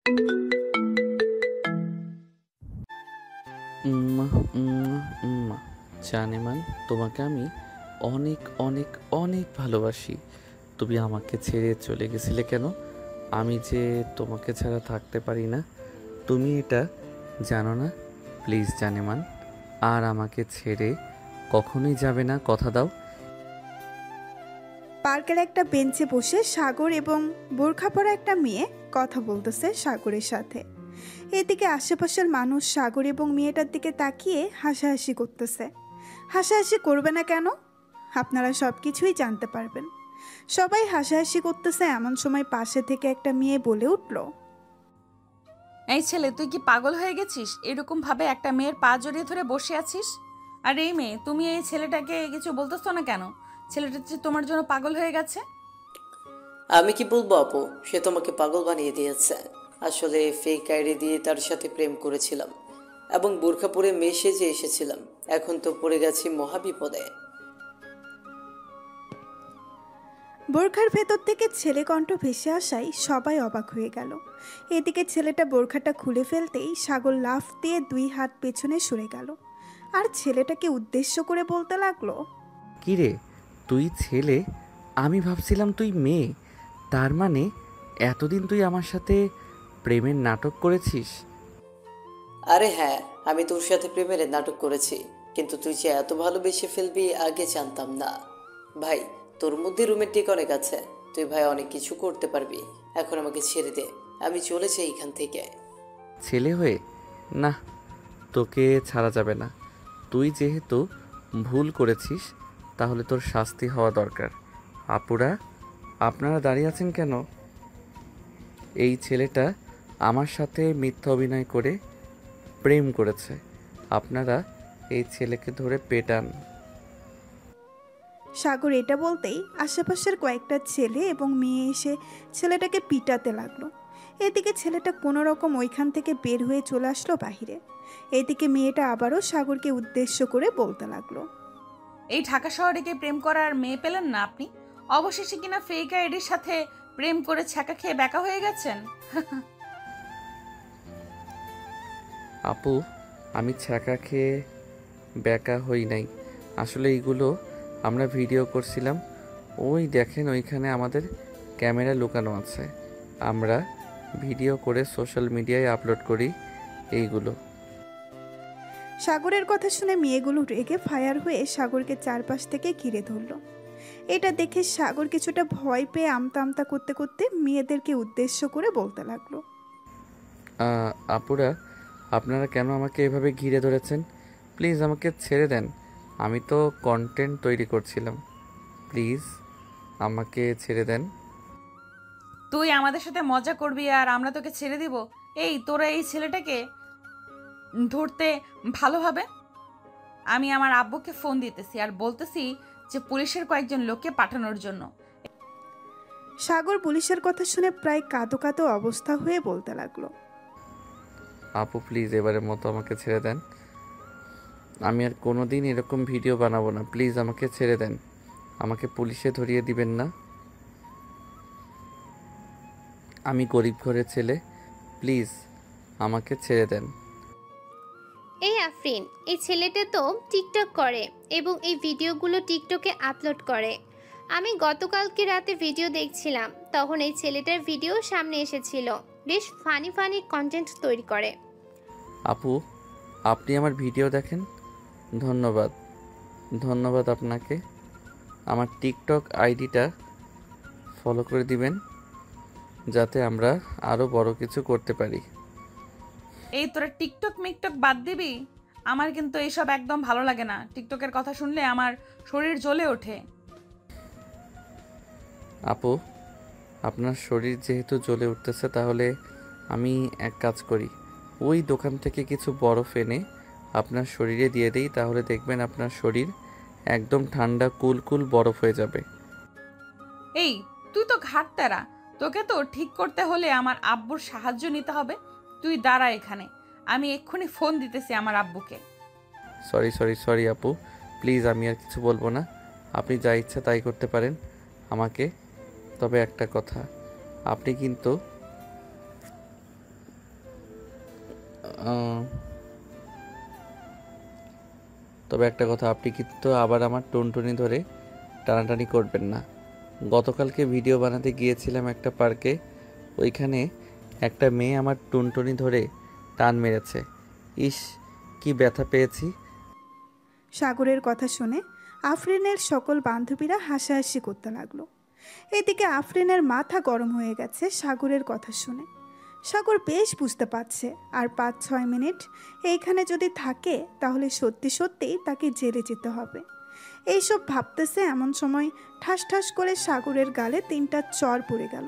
উম্মা, উম্মা, উম্মা। জানেমান, তোমাকে আমি অনেক অনেক অনেক ভালোবাসি। তুমি আমাকে ছেড়ে চলে গেছিলে কেন? আমি যে তোমাকে ছাড়া থাকতে পারি না, তুমি এটা জানো না? প্লিজ জানেমান, আর আমাকে ছেড়ে কখনোই যাবে না, কথা দাও। পার্কের একটা বেঞ্চে বসে সাগর এবং বোরখা পরা একটা মেয়ে কথা বলতেছে সাগরের সাথে। এদিকে আশেপাশের মানুষ সাগর এবং মেয়েটার দিকে তাকিয়ে হাসাহাসি করতেছে। হাসাহাসি করবে না কেন? আপনারা সব কিছুই জানতে পারবেন। সবাই হাসাহাসি করতেছে এমন সময় পাশে থেকে একটা মেয়ে বলে উঠল, এই ছেলে, তুই কি পাগল হয়ে গেছিস? এরকম ভাবে একটা মেয়ের পা জড়িয়ে ধরে বসে আছিস। আর এই মেয়ে, তুমি এই ছেলেটাকে কিছু বলতেছো না কেন? ছেলেটা যে তোমার জন্য পাগল হয়ে গেছে। আমি কি বলবো আপু, সে তোমাকে পাগল বানিয়ে দিয়েছে। আসলে ফেক আইডি দিয়ে তার সাথে প্রেম করেছিলাম এবং বোরখা পরে মেয়ে সেজে এসেছিলাম। এখন তো পড়ে গেছি মহাবিপদে। বোরখার ভেতর থেকে ছেলে কণ্ঠ ভেসে আসায় সবাই অবাক হয়ে গেল। এদিকে ছেলেটা বোরখাটা খুলে ফেলতেই সাগর লাফ দিয়ে 2 হাত পেছনে সরে গেল আর ছেলেটাকে উদ্দেশ্য করে বলতে লাগলো, কিরে, তুই ছেলে? আমি ভাবছিলাম তুই মেয়ে। তার মানে এতদিন তুই আমার সাথে প্রেমের নাটক করেছিস? আরে হ্যাঁ, আমি তোর সাথে প্রেমের নাটক করেছি, কিন্তু তুই যে এত ভালোবেসে ফেলবি আগে জানতাম না। ভাই, তোর মধ্যে রোমান্টিক অনেক আছে, তুই ভাই অনেক কিছু করতে পারবি। এখন আমাকে ছেড়ে দে, আমি চলে যাই এখান থেকে। ছেলে হয়ে? না, তোকে ছাড়া যাবে না। তুই যেহেতু ভুল করেছিস, তাহলে তোর শাস্তি হওয়া দরকার। আপুরা, আপনারা দাঁড়িয়ে আছেন কেন? এই ছেলেটা আমার সাথে মিথ্যা অভিনয় করে প্রেম করেছে। আপনারা এই ছেলেকে ধরে পেটান। সাগর এটা বলতেই আশেপাশের কয়েকটা ছেলে এবং মেয়ে এসে ছেলেটাকে পিটাতে লাগলো। এদিকে ছেলেটা কোনো রকম ওইখান থেকে বের হয়ে চলে আসলো বাহিরে। এদিকে মেয়েটা আবারও সাগরকে উদ্দেশ্য করে বলতে লাগলো, এই ঢাকা শহরে কি প্রেম করার মেয়ে পেলেন না আপনি? অবশেষে কিনা ফেক আইডির সাথে প্রেম করে ছ্যাঁকা খেয়ে ব্যাকা হয়ে গেছেন। আপু, আমি ছ্যাঁকা খেয়ে ব্যাকা হই নাই। আসলে এইগুলো আমরা ভিডিও করছিলাম। ওই দেখেন, ওইখানে আমাদের ক্যামেরা লুকানো আছে। আমরা ভিডিও করে সোশ্যাল মিডিয়ায় আপলোড করি এইগুলো। সাগরের কথা শুনে মেয়েগুলো রেগে ফায়ার হয়ে সাগরকে চারপাশ থেকে ঘিরে ধরলো। এটা দেখে সাগর কিছুটা ভয় পেয়ে আমতা আমতা করতে করতে মেয়েদেরকে উদ্দেশ্য করে বলতে লাগলো, আপুরা, আপনারা কেন আমাকে এভাবে ঘিরে ধরেছেন? প্লিজ আমাকে ছেড়ে দেন। আমি তো কন্টেন্ট তৈরি করছিলাম। প্লিজ আমাকে ছেড়ে দেন। তুই আমাদের সাথে মজা করবি আর আমরা তোকে ছেড়ে দিব? এই, তোরা এই ছেলেটাকে ধরতে ভালোভাবে। আমি আমার আব্বুকে ফোন দিতেছি আর বলতেছি যে পুলিশের কয়েকজন লোককে পাঠানোর জন্য। সাগর পুলিশের কথা শুনে প্রায় কাঁদো কাঁদো অবস্থা হয়ে বলতে লাগলো, আপু প্লিজ এবারের মতো আমাকে ছেড়ে দেন। আমি আর কোনো দিন এরকম ভিডিও বানাবো না। প্লিজ আমাকে ছেড়ে দেন। আমাকে পুলিশে ধরিয়ে দিবেন না। আমি গরিব ঘরের ছেলে। প্লিজ আমাকে ছেড়ে দেন। এই আফরিন, এই ছেলেটা তো টিকটক করে এবং এই ভিডিওগুলো টিকটকে আপলোড করে। আমি গতকালকে রাতে ভিডিও দেখছিলাম, তখন এই ছেলেটার ভিডিও সামনে এসেছিল। বেশ ফানি ফানি কন্টেন্ট তৈরি করে। আপু, আপনি আমার ভিডিও দেখেন? ধন্যবাদ। ধন্যবাদ আপনাকে। আমার টিকটক আইডিটা ফলো করে দিবেন, যাতে আমরা আরও বড় কিছু করতে পারি। এই, তোরা টিকটক মিকটক বাদ দিবি? আমার কিন্তু এইসব একদম ভালো লাগে না। টিকটকের কথা শুনলে আমার শরীর জ্বলে ওঠে। আপু, আপনার শরীর যেহেতু জ্বলে উঠতেছে, তাহলে আমি এক কাজ করি, ওই দোকান থেকে কিছু বরফ এনে আপনার শরীরে দিয়ে দিই। তাহলে দেখবেন আপনার শরীর একদম ঠান্ডা কুল কুল বরফ হয়ে যাবে। এই, তুই তো ঘাটতারা। তোকে তো ঠিক করতে হলে আমার আব্বুর সাহায্য নিতে হবে। তুই দাঁড়া এখানে, আমি এক্ষুনি ফোন দিতেছি আমার আব্বুকে। সরি সরি সরি আপু, প্লিজ আমি আর কিছু বলবো না। আপনি যা ইচ্ছা তাই করতে পারেন আমাকে। তবে একটা কথা, আপনি কিন্তু আহ, তবে একটা কথা, আপনি কিন্তু আবার আমার টুনটুনি ধরে টানাটানি করবেন না। গতকালকে ভিডিও বানাতে গিয়েছিলাম একটা পার্কে, ওইখানে একটা মেয়ে আমার টুনটুনি ধরে টান মেরেছে। ইস, কি ব্যথা পেয়েছি। সাগরের কথা শুনে আফরিনের সকল বান্ধবীরা হাসাহাসি করতে লাগলো। এদিকে আফরিনের মাথা গরম হয়ে গেছে সাগরের কথা শুনে। সাগর বেশ বুঝতে পারছে আর 5-6 মিনিট এইখানে যদি থাকে তাহলে সত্যি সত্যিই তাকে জেলে যেতে হবে। এইসব ভাবতেছে এমন সময় ঠাস ঠাস করে সাগরের গালে 3টা চর পড়ে গেল।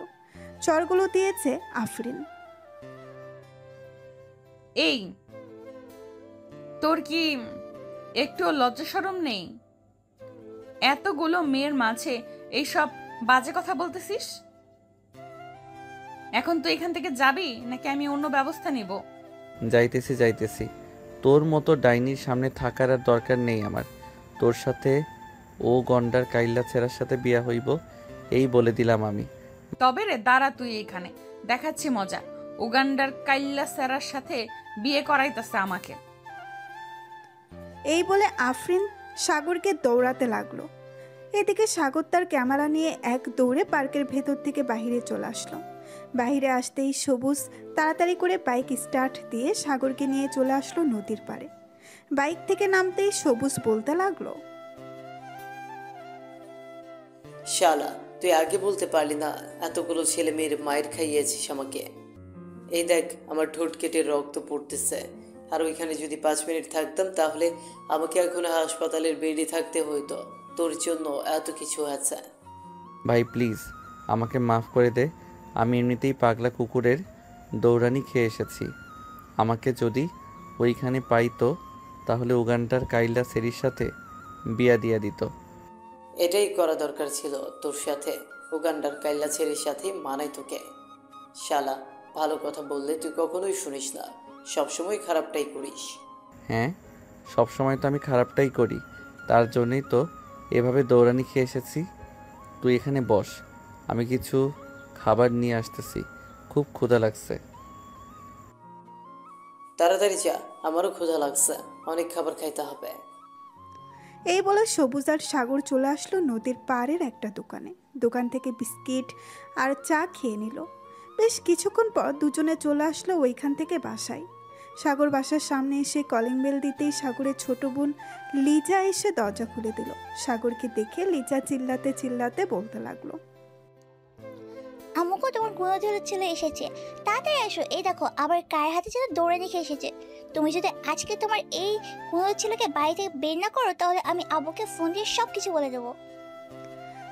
চরগুলো দিয়েছে আফরিন। এই, তোর কি একটু লজ্জা শরম নেই? এতগুলো মেয়ের মাঝে এইসব বাজে কথা বলতেছিস? এখন তুই এখান থেকে যাবি নাকি আমি অন্য ব্যবস্থা নিব? যাইতেছি যাইতেছি, তোর মতো ডাইনির সামনে থাকার আর দরকার নেই আমার। তোর সাথে ও গন্ডার কাইল্লা ছেঁড়ার সাথে বিয়া হইব, এই বলে দিলাম আমি। তবে রে দাঁড়া, তুই এখানে দেখাচ্ছি মজা। উগান্ডার কাইল্লা স্যারার সাথে বিয়ে করাইতেছে আমাকে। এই বলে আফরিন সাগরকে দৌড়াতে লাগলো। এদিকে সাগর তার ক্যামেরা নিয়ে এক দৌড়ে পার্কের ভেতর থেকে বাইরে চলে আসলো। বাইরে আসতেই সবুজ তাড়াতাড়ি করে বাইক স্টার্ট দিয়ে সাগরকে নিয়ে চলে আসলো নদীর পাড়ে। বাইক থেকে নামতেই সবুজ বলতে লাগলো, শালা, তুই আগে বলতে পারলি না? এতগুলো ছেলে মেয়ের মায়ের খাইয়েছিস আমাকে। এই দেখ, আমার ঠোঁট কেটে রক্ত পড়তেছে। আর ওইখানে যদি 5 মিনিট থাকতাম তাহলে আমাকে এখন হাসপাতালের বেডে থাকতে হইতো। তোর জন্য এত কিছু আছে। ভাই প্লিজ আমাকে মাফ করে দে, আমি এমনিতেই পাগলা কুকুরের দৌড়ানি খেয়ে এসেছি। আমাকে যদি ওইখানে পাইতো তাহলে উগান্ডার কাইল্লা সেরির সাথে বিয়া দিয়া দিত। এটাই করা দরকার ছিল তোর সাথে। উগান্ডার কাইল্লা ছেলের সাথে মানাই তোকে। শালা, ভালো কথা বললে তুই কখনোই শুনিস না, সবসময় খারাপটাই করিস। হ্যাঁ, সব সময় তো আমি খারাপটাই করি, তার জন্যই তো এভাবে দৌড়ানি খেয়ে এসেছি। তুই এখানে বস, আমি কিছু খাবার নিয়ে আসতেছি, খুব ক্ষুধা লাগছে। তাড়াতাড়ি যা, আমারও ক্ষুধা লাগছে, অনেক খাবার খাইতে হবে। এই বলে সবুজ আর সাগর চলে আসলো নদীর পাড়ের একটা দোকানে। দোকান থেকে বিস্কিট আর চা খেয়ে নিল। বেশ কিছুক্ষণ পর দুজনে চলে আসলো ওইখান থেকে বাসায়। সাগর বাসার সামনে এসে কলিং বেল দিতেই সাগরের ছোট বোন লিজা এসে দরজা খুলে দিল। সাগরকে দেখে লিজা চিল্লাতে চিল্লাতে বলতে লাগলো, আম্মুকো, তোমার গুণধরের ছেলে এসেছে, তাড়াতাড়ি এসো। এই দেখো আবার কার হাতে যেন দৌড়ে দেখে এসেছে। তুমি যদি আজকে তোমার এই গুণধর ছেলেকে বাড়ি থেকে বের না করো তাহলে আমি আব্বুকে ফোন দিয়ে সব কিছু বলে দেবো।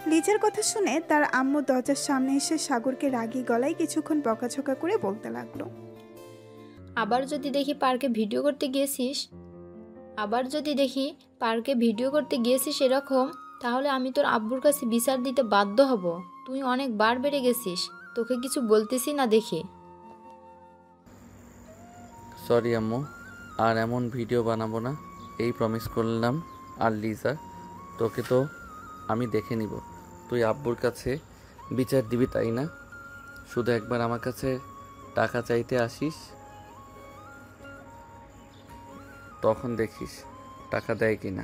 লিজার কথা শুনে তার আম্মু দরজার সামনে এসে সাগরকে রাগী গলায় কিছুক্ষণ বকাঝকা করে বলতে লাগলো, আবার যদি দেখি পার্কে ভিডিও করতে গিয়েছিস এরকম, তাহলে আমি তোর আব্বুর কাছে বিচার দিতে বাধ্য হব। তুই অনেক বার বেড়ে গেছিস, তোকে কিছু বলতেছি না দেখে। সরি আম্মু, আর এমন ভিডিও বানাবো না, এই প্রমিস করলাম। আর লিজা, তোকে তো আমি দেখে নিব। তুই আব্বুর কাছে বিচার দিবি তাই না? শুধু একবার আমার কাছে টাকা চাইতে আসিস, তখন দেখিস টাকা দেয় কিনা।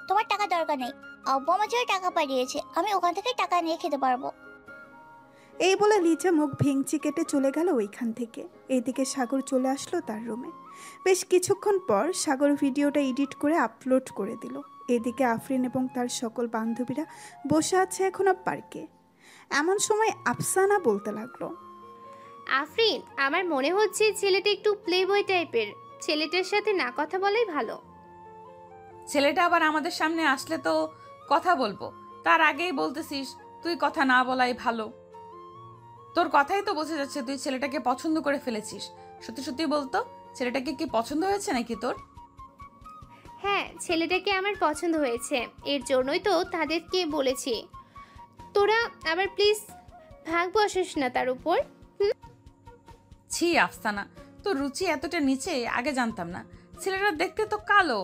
তোমার টাকা দরকার নেই, আব্বু আমার জন্য টাকা পাঠিয়েছে, আমি ওখান থেকে টাকা নিয়ে খেতে পারবো। এই বলে লিজা মুখ ভেঙচি কেটে চলে গেল ওইখান থেকে। এইদিকে সাগর চলে আসলো তার রুমে। বেশ কিছুক্ষণ পর সাগর ভিডিওটা এডিট করে আপলোড করে দিল। এদিকে আফরিন এবং তার সকল বান্ধবীরা বসে আছে এখনো পার্কে। এমন সময় আফসানা বলতে লাগলো, আফরিন, আমার মনে হচ্ছে ছেলেটা একটু প্লে বয় টাইপের। ছেলেটার সাথে না কথা বলাই ভালো। ছেলেটা আবার আমাদের সামনে আসলে তো কথা বলবো, তার আগেই বলতেছিস তুই কথা না বলাই ভালো। তোর কথাই তো বোঝা যাচ্ছে তুই ছেলেটাকে পছন্দ করে ফেলেছিস। সত্যি সত্যি বলতো, ছেলেটাকে কি পছন্দ হয়েছে নাকি তোর? হ্যাঁ, ছেলেটাকে আমার পছন্দ হয়েছে, এর জন্যই তো তাদেরকে বলেছি। তোরা আবার প্লিজ ভাগ বসাস না তার উপর। ছি আফসানা, তোর রুচি এতটা নিচে আগে জানতাম না। ছেলেটা দেখতে তো কালো,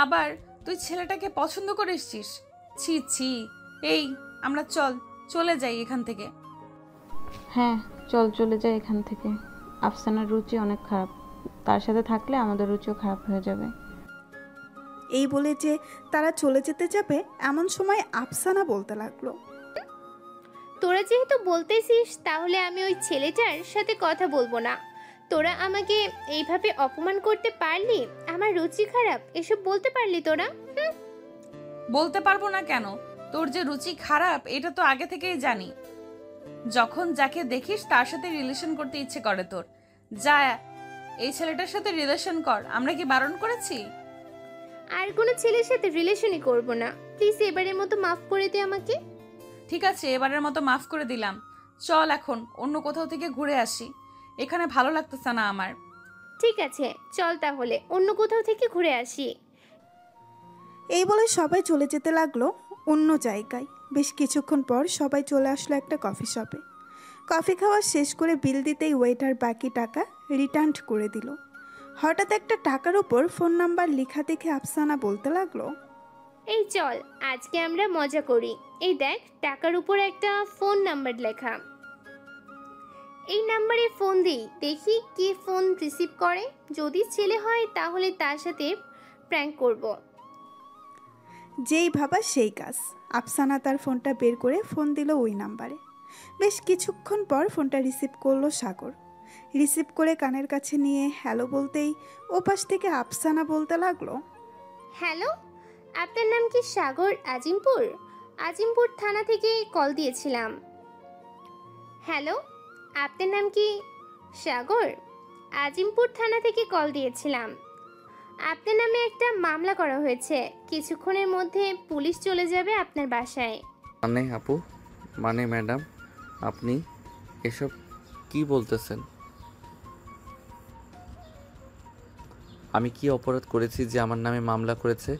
আবার তুই ছেলেটাকে পছন্দ করে এসছিস। ছি ছি। এই, আমরা চলে যাই এখান থেকে। হ্যাঁ চল, চলে যাই এখান থেকে। আফসানার রুচি অনেক খারাপ, তার সাথে থাকলে আমাদের রুচিও খারাপ হয়ে যাবে। এই বলে যে তারা চলে যেতে যাবে এমন সময় আফসানা বলতে লাগলো, তোরা যেহেতু বলতেছিস তাহলে আমি ওই ছেলেটার সাথে কথা বলবো না। তোরা আমাকে এইভাবে অপমান করতে পারলি, আমার রুচি খারাপ এসব বলতে পারলি তোরা? বলতে পারবো না কেন? তোর যে রুচি খারাপ এটা তো আগে থেকেই জানি। যখন যাকে দেখিস তার সাথে রিলেশন করতে ইচ্ছে করে তোর, যা এই ছেলেটার সাথে রিলেশন কর। আমরা কি বারণ করেছি? আর কোনো ছেলের সাথে রিলেশনই করব না, প্লিজ এবারের মতো মাফ করে দে আমাকে। ঠিক আছে, এবারের মতো মাফ করে দিলাম। চল এখন অন্য কোথাও থেকে ঘুরে আসি, এখানে ভালো লাগতেছে না আমার। ঠিক আছে চল তাহলে অন্য কোথাও থেকে ঘুরে আসি। এই বলে সবাই চলে যেতে লাগলো অন্য জায়গায়। বেশ কিছুক্ষণ পর সবাই চলে আসলো একটা কফি শপে। কফি খাওয়া শেষ করে বিল দিতেই ওয়েটার বাকি টাকা রিটার্ন করে দিল। হঠাৎ একটা টাকার উপর ফোন নাম্বার লেখা দেখে আফসানা বলতে লাগলো, এই চল আজকে আমরা মজা করি। এই দেখ টাকার উপর একটা ফোন নাম্বার লেখা, এই নাম্বারে ফোন দিই, দেখি কে ফোন রিসিভ করে। যদি ছেলে হয় তাহলে তার সাথে প্র্যাঙ্ক করব। যেই ভাবা সেই কাজ। আফসানা তার ফোনটা বের করে ফোন দিল ওই নাম্বারে। বেশ কিছুক্ষণ পর ফোনটা রিসিভ করলো সাগর। রিসিভ করে কানের কাছে নিয়ে হ্যালো বলতেই ওপাশ থেকে আফসানা বলতে লাগলো, হ্যালো, আপনার নাম কি সাগর? আজিমপুর আজিমপুর থানা থেকে কল দিয়েছিলাম। হ্যালো, আপনার নাম কি সাগর? আজিমপুর থানা থেকে কল দিয়েছিলাম। আপনার নামে একটা মামলা করা হয়েছে, কিছুক্ষণের মধ্যে পুলিশ চলে যাবে আপনার বাসায়। মানে আপু, মানে ম্যাডাম, আপনি এসব কি বলতেছেন? আমি কি অপরাধ করেছি যে আমার নামে মামলা করেছে?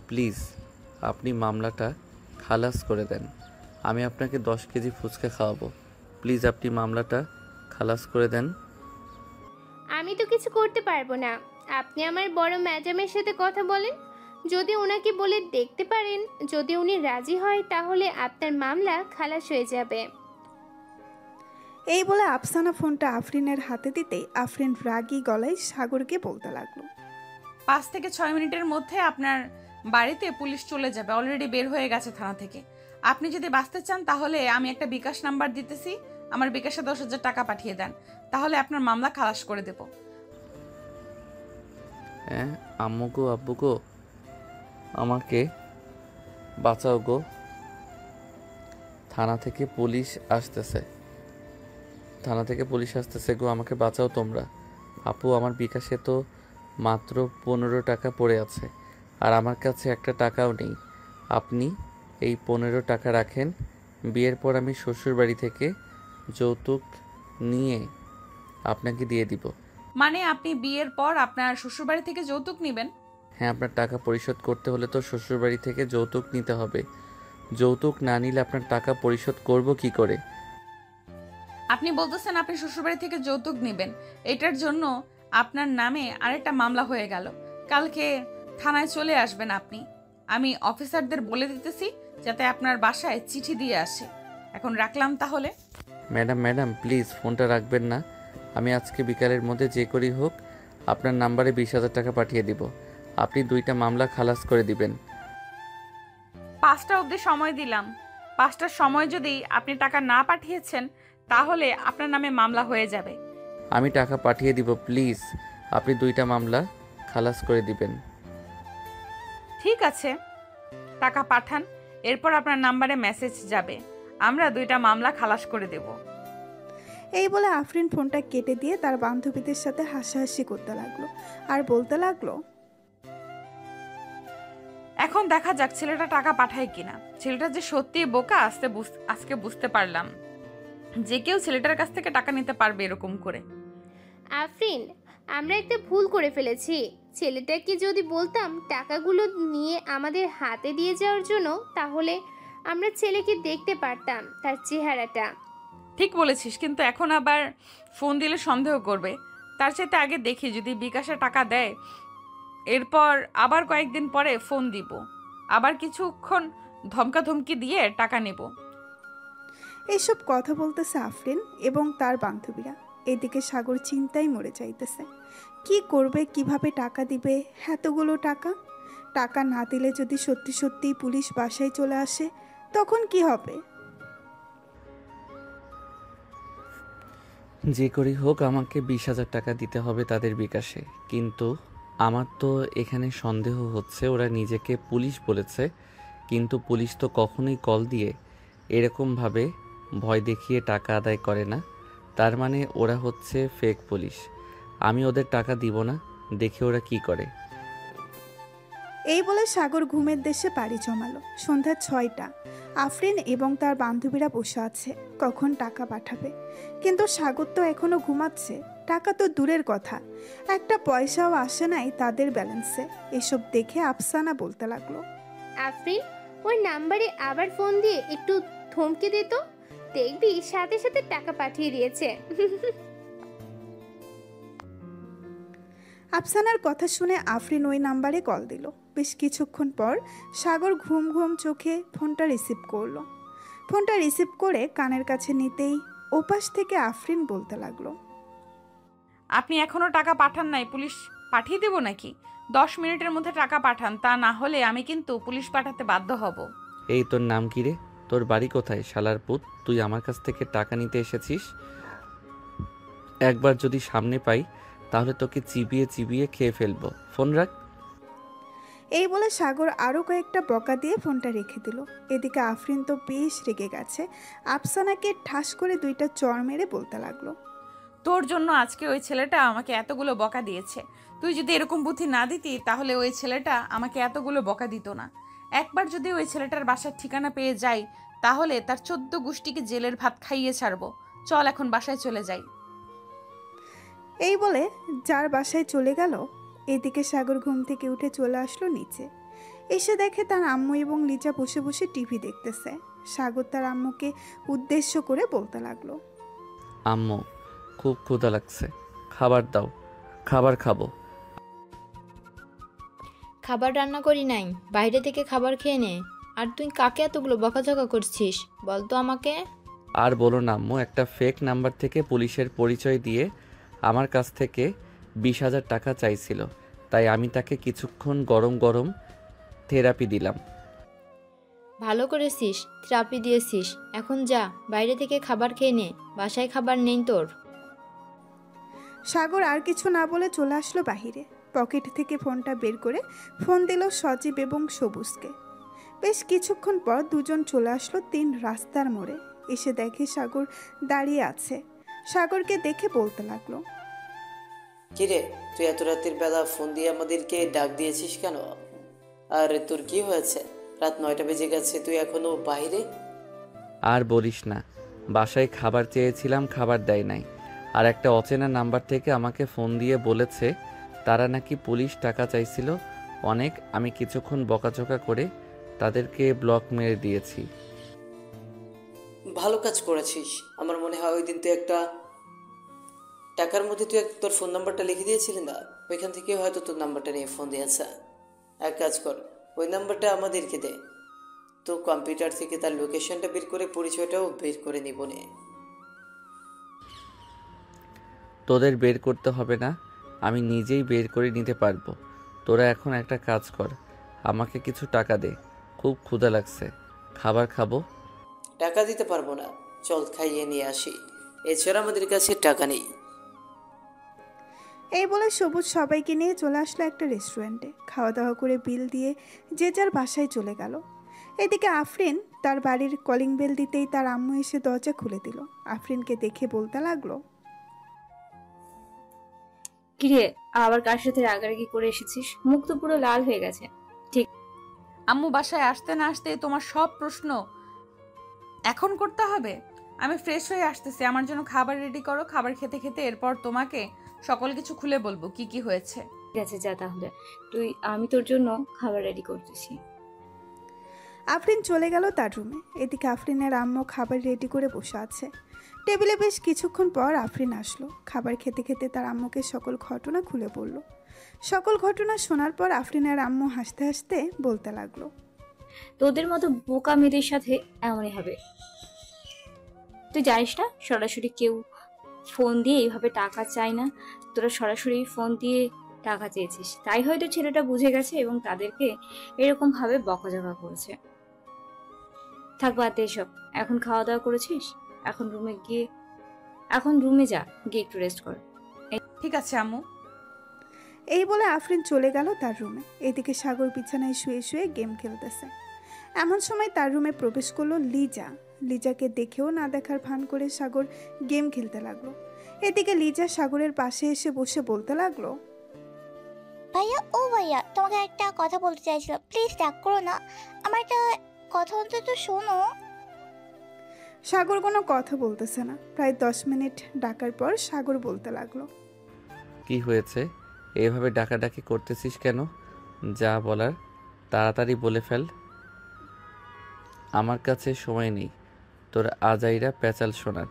প্লিজ আপনি মামলাটা খালাস করে দেন। আমি আপনাকে 10 কেজি ফুচকা খাওয়াবো। প্লিজ আপনি মামলাটা খালাস করে দেন। আমি তো কিছু করতে পারবো না, আপনি আমার বড় ম্যাডামের সাথে কথা বলেন। যদি ওনাকে বলে দেখতে পারেন, যদি উনি রাজি হয় তাহলে আপনার মামলা খালাস হয়ে যাবে। এই বলে আফসানা ফোনটা আফরিনের হাতে দিতেই আফরিন রাগী গলায় সাগরকে বলতে লাগলো, 5 থেকে 6 মিনিটের মধ্যে আপনার বাড়িতে পুলিশ চলে যাবে, অলরেডি বের হয়ে গেছে থানা থেকে। আপনি যদি বাঁচতে চান তাহলে আমি একটা বিকাশ নাম্বার দিতেছি, আমার বিকাশে 10,000 টাকা পাঠিয়ে দেন, তাহলে আপনার মামলা খালাস করে দেব। হ্যাঁ আম্মু গো, আব্বু গো, আমাকে বাঁচাও গো, থানা থেকে পুলিশ আসতেছে, থানা থেকে পুলিশ আসতেছে গো, আমাকে বাঁচাও তোমরা। আপু আমার বিকাশে তো মাত্র 15 টাকা পড়ে আছে, আর আমার কাছে একটা টাকাও নেই। আপনি এই 15 টাকা রাখেন, বিয়ের পর আমি শ্বশুর বাড়ি থেকে যৌতুক নিয়ে আপনাকে দিয়ে দিব। মানে আপনি বিয়ের পর আপনার শ্বশুরবাড়ি থেকে যৌতুক নেবেন? হ্যাঁ, আপনার টাকা পরিশোধ করতে হলে তো শ্বশুরবাড়ি থেকে যৌতুক নিতে হবে। যৌতুক না নিলে আপনার টাকা পরিশোধ করব কি করে? আপনি বলতেছেন আপনি শ্বশুরবাড়ি থেকে যৌতুক নেবেন, এটার জন্য আপনার নামে আরেকটা মামলা হয়ে গেল। কালকে থানায় চলে আসবেন আপনি। আমি অফিসারদের বলে দিতেছি যাতে আপনার বাসায় চিঠি দিয়ে আসে। এখন রাখলাম তাহলে। ম্যাডাম প্লিজ ফোনটা রাখবেন না। আমি আজকে বিকালের মধ্যে যে করেই হোক আপনার নাম্বারে 20,000 টাকা পাঠিয়ে দিব। আপনি 2টা মামলা খালাস করে দিবেন। 5টা অবধি সময় দিলাম, 5টার সময় যদি আপনি টাকা না পাঠিয়েছেন তাহলে আপনার নামে মামলা হয়ে যাবে। আমি টাকা পাঠিয়ে দিব, প্লিজ আপনি 2টা মামলা খালাস করে দিবেন। ঠিক আছে, টাকা পাঠান, এরপর আপনার নাম্বারে মেসেজ যাবে, আমরা 2টা মামলা খালাস করে দেব। এই বলে আফরিন ফোনটা কেটে দিয়ে তার বান্ধবীদের সাথে হাসাহাসি করতে লাগলো আর বলতে লাগলো, এখন দেখা যাক ছেলেটা টাকা পাঠায় কিনা। ছেলেটা যে সত্যি বোকা আজকে বুঝতে পারলাম, যে কেউ ছেলেটার কাছ থেকে টাকা নিতে পারবে এরকম করে। আফরিন, আমরা একটা ভুল করে ফেলেছি। ছেলেটাকে যদি বলতাম টাকাগুলো নিয়ে আমাদের হাতে দিয়ে যাওয়ার জন্য, তাহলে আমরা ছেলেকে দেখতে পারতাম, তার চেহারাটা। ঠিক বলেছিস, কিন্তু এখন আবার ফোন দিলে সন্দেহ করবে। তার চাইতে আগে দেখি যদি বিকাশে টাকা দেয়, এরপর আবার কয়েকদিন পরে ফোন দিব, আবার কিছুক্ষণ ধমকাধমকি দিয়ে টাকা নেব। এইসব কথা বলতেছে আফরিন এবং তার বান্ধবীরা। এদিকে সাগর চিন্তায় মরে যাইতেছে। কি করবে, কিভাবে টাকা দিবে এতগুলো টাকা? টাকা না দিলে যদি সত্যি সত্যিই পুলিশ বাসায় চলে আসে তখন কি হবে? যে করেই হোক আমাকে 20,000 টাকা দিতে হবে তাদের বিকাশে। কিন্তু আমার তো এখানে সন্দেহ হচ্ছে ওরা নিজেকে পুলিশ বলেছে, কিন্তু পুলিশ তো কখনোই কল দিয়ে এরকমভাবে ভয় দেখিয়ে টাকা আদায় করে না। তার মানে ওরা হচ্ছে ফেক পুলিশ। আমি ওদের টাকা দিব না, দেখে ওরা কি করে। এই বলে সাগর ঘুমের দেশে পাড়ি জমালো। সন্ধ্যা 6টা। আফরিন এবং তার বান্ধবীরা বসে আছে কখন টাকা পাঠাবে, কিন্তু সাগর তো এখনো ঘুমাচ্ছে। টাকা তো দূরের কথা, একটা পয়সাও আসে নাই তাদের ব্যালেন্সে। এসব দেখে আফসানা বলতে লাগলো, আফরিন, ওই নাম্বারে আবার ফোন দিয়ে একটু ধমকে দে তো, দেখবি সাথে সাথে টাকা পাঠিয়ে দিয়েছে। আফসানার কথা শুনে আফরিন ওই নাম্বারে কল দিল। বেশ কিছুক্ষণ পর সাগর ঘুম ঘুম চোখে ফোনটা রিসিভ করলো। ফোনটা রিসিভ করে কানের কাছে নিতেই ওপাশ থেকে আফরিন বলতে লাগলো, আপনি এখনো টাকা পাঠান নাই, পুলিশ পাঠিয়ে দেব নাকি? 10 মিনিটের মধ্যে টাকা পাঠান, তা না হলে আমি কিন্তু পুলিশ পাঠাতে বাধ্য হব। এই তোর নাম কি রে? তোর বাড়ি কোথায় শালার পুত? তুই আমার কাছ থেকে টাকা নিতে এসেছিস? একবার যদি সামনে পাই তাহলে তোকে চিবিয়ে চিবিয়ে খেয়ে ফেলবো। ফোন রাখ। এই বলে সাগর আরও কয়েকটা বকা দিয়ে ফোনটা রেখে দিল। এদিকে আফরিন তো বেশ রেগে গেছে। আফসানাকে ঠাস করে 2টা চড় মেরে বলতে লাগলো, তোর জন্য আজকে ওই ছেলেটা আমাকে এতগুলো বকা দিয়েছে। তুই যদি এরকম বুদ্ধি না দিতি তাহলে ওই ছেলেটা আমাকে এতগুলো বকা দিত না। একবার যদি ওই ছেলেটার বাসার ঠিকানা পেয়ে যাই তাহলে তার 14 গোষ্ঠীকে জেলের ভাত খাইয়ে ছাড়বো। চল এখন বাসায় চলে যাই। এই বলে যার বাসায় চলে গেল। এদিকে সাগর ঘুম থেকে উঠে চলে আসলো নিচে। এসে দেখে তার আম্মু এবং লিজা বসে বসে টিভি দেখতেছে। সাগর তার আম্মুকে উদ্দেশ্য করে বলতে লাগলো, আম্মু, খুব ক্ষুধা লাগছে, খাবার দাও, খাবার খাবো। খাবার রান্না করি নাই, বাইরে থেকে খাবার খেয়ে নে। আর তুই কাকে এতগুলো বকাঝকা করছিস বল তো আমাকে? আর বলো না আম্মু, একটা ফেক নাম্বার থেকে পুলিশের পরিচয় দিয়ে আমার কাছ থেকে 20,000 টাকা চাইছিল, তাই আমি তাকে কিছুক্ষণ গরম গরম থেরাপি দিলাম। ভালো করেছিস, থেরাপি দিয়েছিস। এখন যা, বাইরে থেকে খাবার খেয়ে নে, বাসায় খাবার নেই তোর। সাগর আর কিছু না বলে চলে আসলো বাহিরে। পকেট থেকে ফোনটা বের করে ফোন দিল সজীব এবং সবুজকে। বেশ কিছুক্ষণ পর দুজন চলে আসলো 3 রাস্তার মোড়ে। এসে দেখে সাগর দাঁড়িয়ে আছে। সাগরকে দেখে বলতে লাগলো, কিরে, তুই এত রাতের বেলা ফোন দিয়ে আমাদেরকে ডাক দিয়েছিস কেন? আর তোর কি হয়েছে? রাত 9টা বেজে গেছে, তুই এখনো বাইরে? আর বলিস না, বাসায় খাবার চেয়েছিলাম, খাবার দেয় নাই। আর একটা অচেনা নাম্বার থেকে আমাকে ফোন দিয়ে বলেছে তারা নাকি পুলিশ টাকা চাইছিল অনেক। আমি কিছুক্ষণ বকাঝকা করে তাদেরকে ব্লক মেরে দিয়েছি। ভালো কাজ করেছিস। আমার মনে হয় ওই দিন তুই একটা টাকার মধ্যে তুই তোর ফোন নাম্বারটা লিখে দিয়েছিলি না, ওইখান থেকে হয়তো তোর নাম্বারটা নিয়ে ফোন দিয়েছে। এক কাজ কর, ওই নাম্বারটা আমাদেরকে দে, তো কম্পিউটার থেকে তার লোকেশনটা বের করে পরিচয়টাও বের করে নিব নে। তোদের বের করতে হবে না, আমি নিজেই বের করে নিতে পারবো। তোরা এখন একটা কাজ কর, আমাকে কিছু টাকা দে, খুব ক্ষুধা লাগছে, খাবার খাবো। টাকা দিতে পারবো না, চল খাইয়ে নিয়ে আসি, এছাড়া আমাদের কাছে টাকা নেই। এই বলে সবুজ সবাইকে নিয়ে চলে আসলো একটা রেস্টুরেন্টে। খাওয়া দাওয়া করে বিল দিয়ে যে যার বাসায় চলে গেল। এদিকে আফরিন তার বাড়ির কলিং বেল দিতেই তার আম্মু এসে দরজা খুলে দিল। আফরিনকে দেখে বলতে লাগলো, কিরে, আবার কার সাথে রাগারাগি করে এসেছিস? মুখ তো পুরো লাল হয়ে গেছে। আম্মু বাসায় আসতে না আসতে তোমার সব প্রশ্ন এখন করতে হবে? আমি ফ্রেশ হয়ে আসতেছি, আমার জন্য খাবার রেডি করো। খাবার খেতে খেতে এরপর তোমাকে সকল কিছু খুলে বলবো কি কি হয়েছে। ঠিক আছে, যা তাহলে আমি তোর জন্য খাবার রেডি করতেছি। আফরিন চলে গেল তার রুমে। এদিকে আফরিনের আম্মু খাবার রেডি করে বসে আছে টেবিলে। বেশ কিছুক্ষণ পর আফরিন আসলো। খাবার খেতে খেতে তার আম্মুকে সকল ঘটনা খুলে বলল। সকল ঘটনা শোনার পর আফরিনের আম্মু হাসতে হাসতে বলতে লাগলো, তোদের মতো বোকা মেয়েদের সাথে এমনই হবে। তুই জানিস না সরাসরি কেউ ফোন দিয়ে এইভাবে টাকা চাই না, তোরা সরাসরি ফোন দিয়ে টাকা চেয়েছিস, তাই হয়তো ছেলেটা বুঝে গেছে এবং তাদেরকে এরকম ভাবে বকাঝকা করেছে। থাক বাদ দে এসব, এখন খাওয়া দাওয়া করেছিস, এখন রুমে যা, গিয়ে একটু রেস্ট কর। ঠিক আছে আম্মু। এই বলে আফরিন চলে গেল তার রুমে। এদিকে সাগর বিছানায় শুয়ে শুয়ে গেম খেলতেছে। এমন সময় তার রুমে প্রবেশ করলো লিজা। লিজাকে দেখেও না দেখার ভান করে সাগর গেম খেলতে লাগলো। এদিকে লিজা সাগরের পাশে এসে বসে বলতে লাগলো, ভাইয়া ও ভাইয়া, তোমাকে একটা কথা বলতে চাইছিলাম, প্লিজ রাগ করো না, আমার একটা কথা অন্তত শোনো। সাগর কোনো কথা বলতেছে না। প্রায় 10 মিনিট ডাকার পর সাগর বলতে লাগলো, কি হয়েছে? এভাবে ডাকাডাকি করতেছিস কেন? যা বলার তাড়াতাড়ি বলে ফেল। আমার কাছে সময় নেই তোর আজাইরা প্যাচাল শোনার।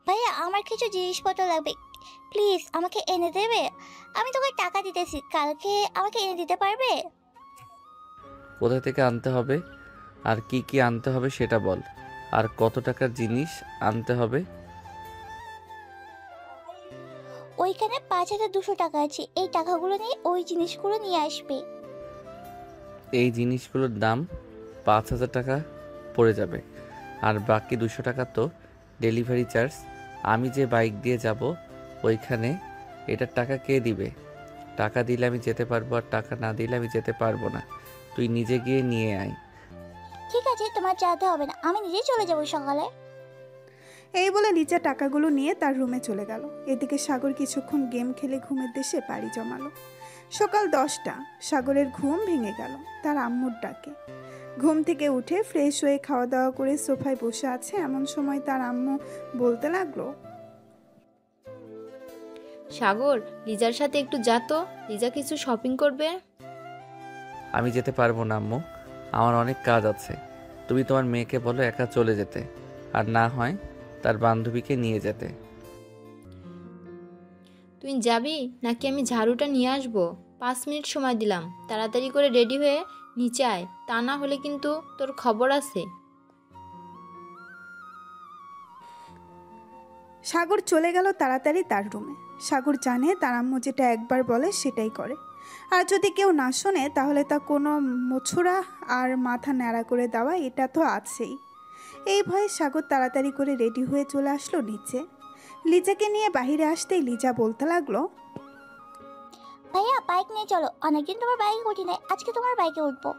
ভাইয়া আমার কিছু জিনিসপত্র লাগবে, প্লিজ আমাকে এনে দেবে? আমি তোকে টাকা দিতেছি, কালকে আমাকে এনে দিতে পারবে? কোথা থেকে আনতে হবে আর কি কি আনতে হবে সেটা বল। আর কত টাকার জিনিস আনতে হবে? ওইখানে 5200 টাকা আছে, এই টাকাগুলো নিয়ে ওই জিনিসগুলো নিয়ে আসবে। এই জিনিসগুলোর দাম 5000 টাকা পড়ে যাবে, আর বাকি 200 টাকা তো ডেলিভারি চার্জ। আমি যে বাইক দিয়ে যাব ওইখানে এটার টাকা কে দিবে? টাকা দিলে আমি যেতে পারবো, আর টাকা না দিলে আমি যেতে পারবো না। তুই নিজে গিয়ে নিয়ে আয়। ঠিক আছে, তোমার যেতে হবে না, আমি নিজেই চলে যাবো সকালে। এই বলে লিজা টাকাগুলো নিয়ে তার রুমে চলে গেল। এদিকে সাগর কিছুক্ষণ গেম খেলে ঘুমের দেশে পাড়ি জমালো। সকাল 10টা, সাগরের ঘুম ভেঙে গেল তার আম্মুর ডাকে। ঘুম থেকে উঠে ফ্রেশ হয়ে খাওয়া দাওয়া করে সোফায় বসে আছে। এমন সময় তার আম্মু বলতে লাগলো, সাগর, লিজার সাথে একটু যা তো, লিজা কিছু শপিং করবে। আমি যেতে পারবো না আম্মু, আমার অনেক কাজ আছে। তুমি তোমার মেয়েকে বলো একা চলে যেতে, আর না হয় তার বান্ধবীকে নিয়ে যেতে। তুই যাবি নাকি আমি ঝাড়ুটা নিয়ে আসবো? 5 মিনিট সময় দিলাম, তাড়াতাড়ি করে রেডি হয়ে নিচে আয়, তা না হলে কিন্তু তোর খবর আছে। সাগর চলে গেল তাড়াতাড়ি তার রুমে। সাগর জানে তার আম্মু যেটা একবার বলে সেটাই করে, আর যদি কেউ না শোনে তাহলে তা কোনো মোছড়া আর মাথা ন্যাড়া করে দেওয়া, এটা তো আছেই। এই ভয়ে সাগর তাড়াতাড়ি করে রেডি হয়ে চলে আসলো নিচে। লিজাকে নিয়ে বাইরে আসতেই লিজা বলতে লাগলো, ভাইয়া বাইক নিয়ে চলো, অনেকদিন তোমার বাইকে উঠি নাই, আজকে তোমার বাইকে উঠবো।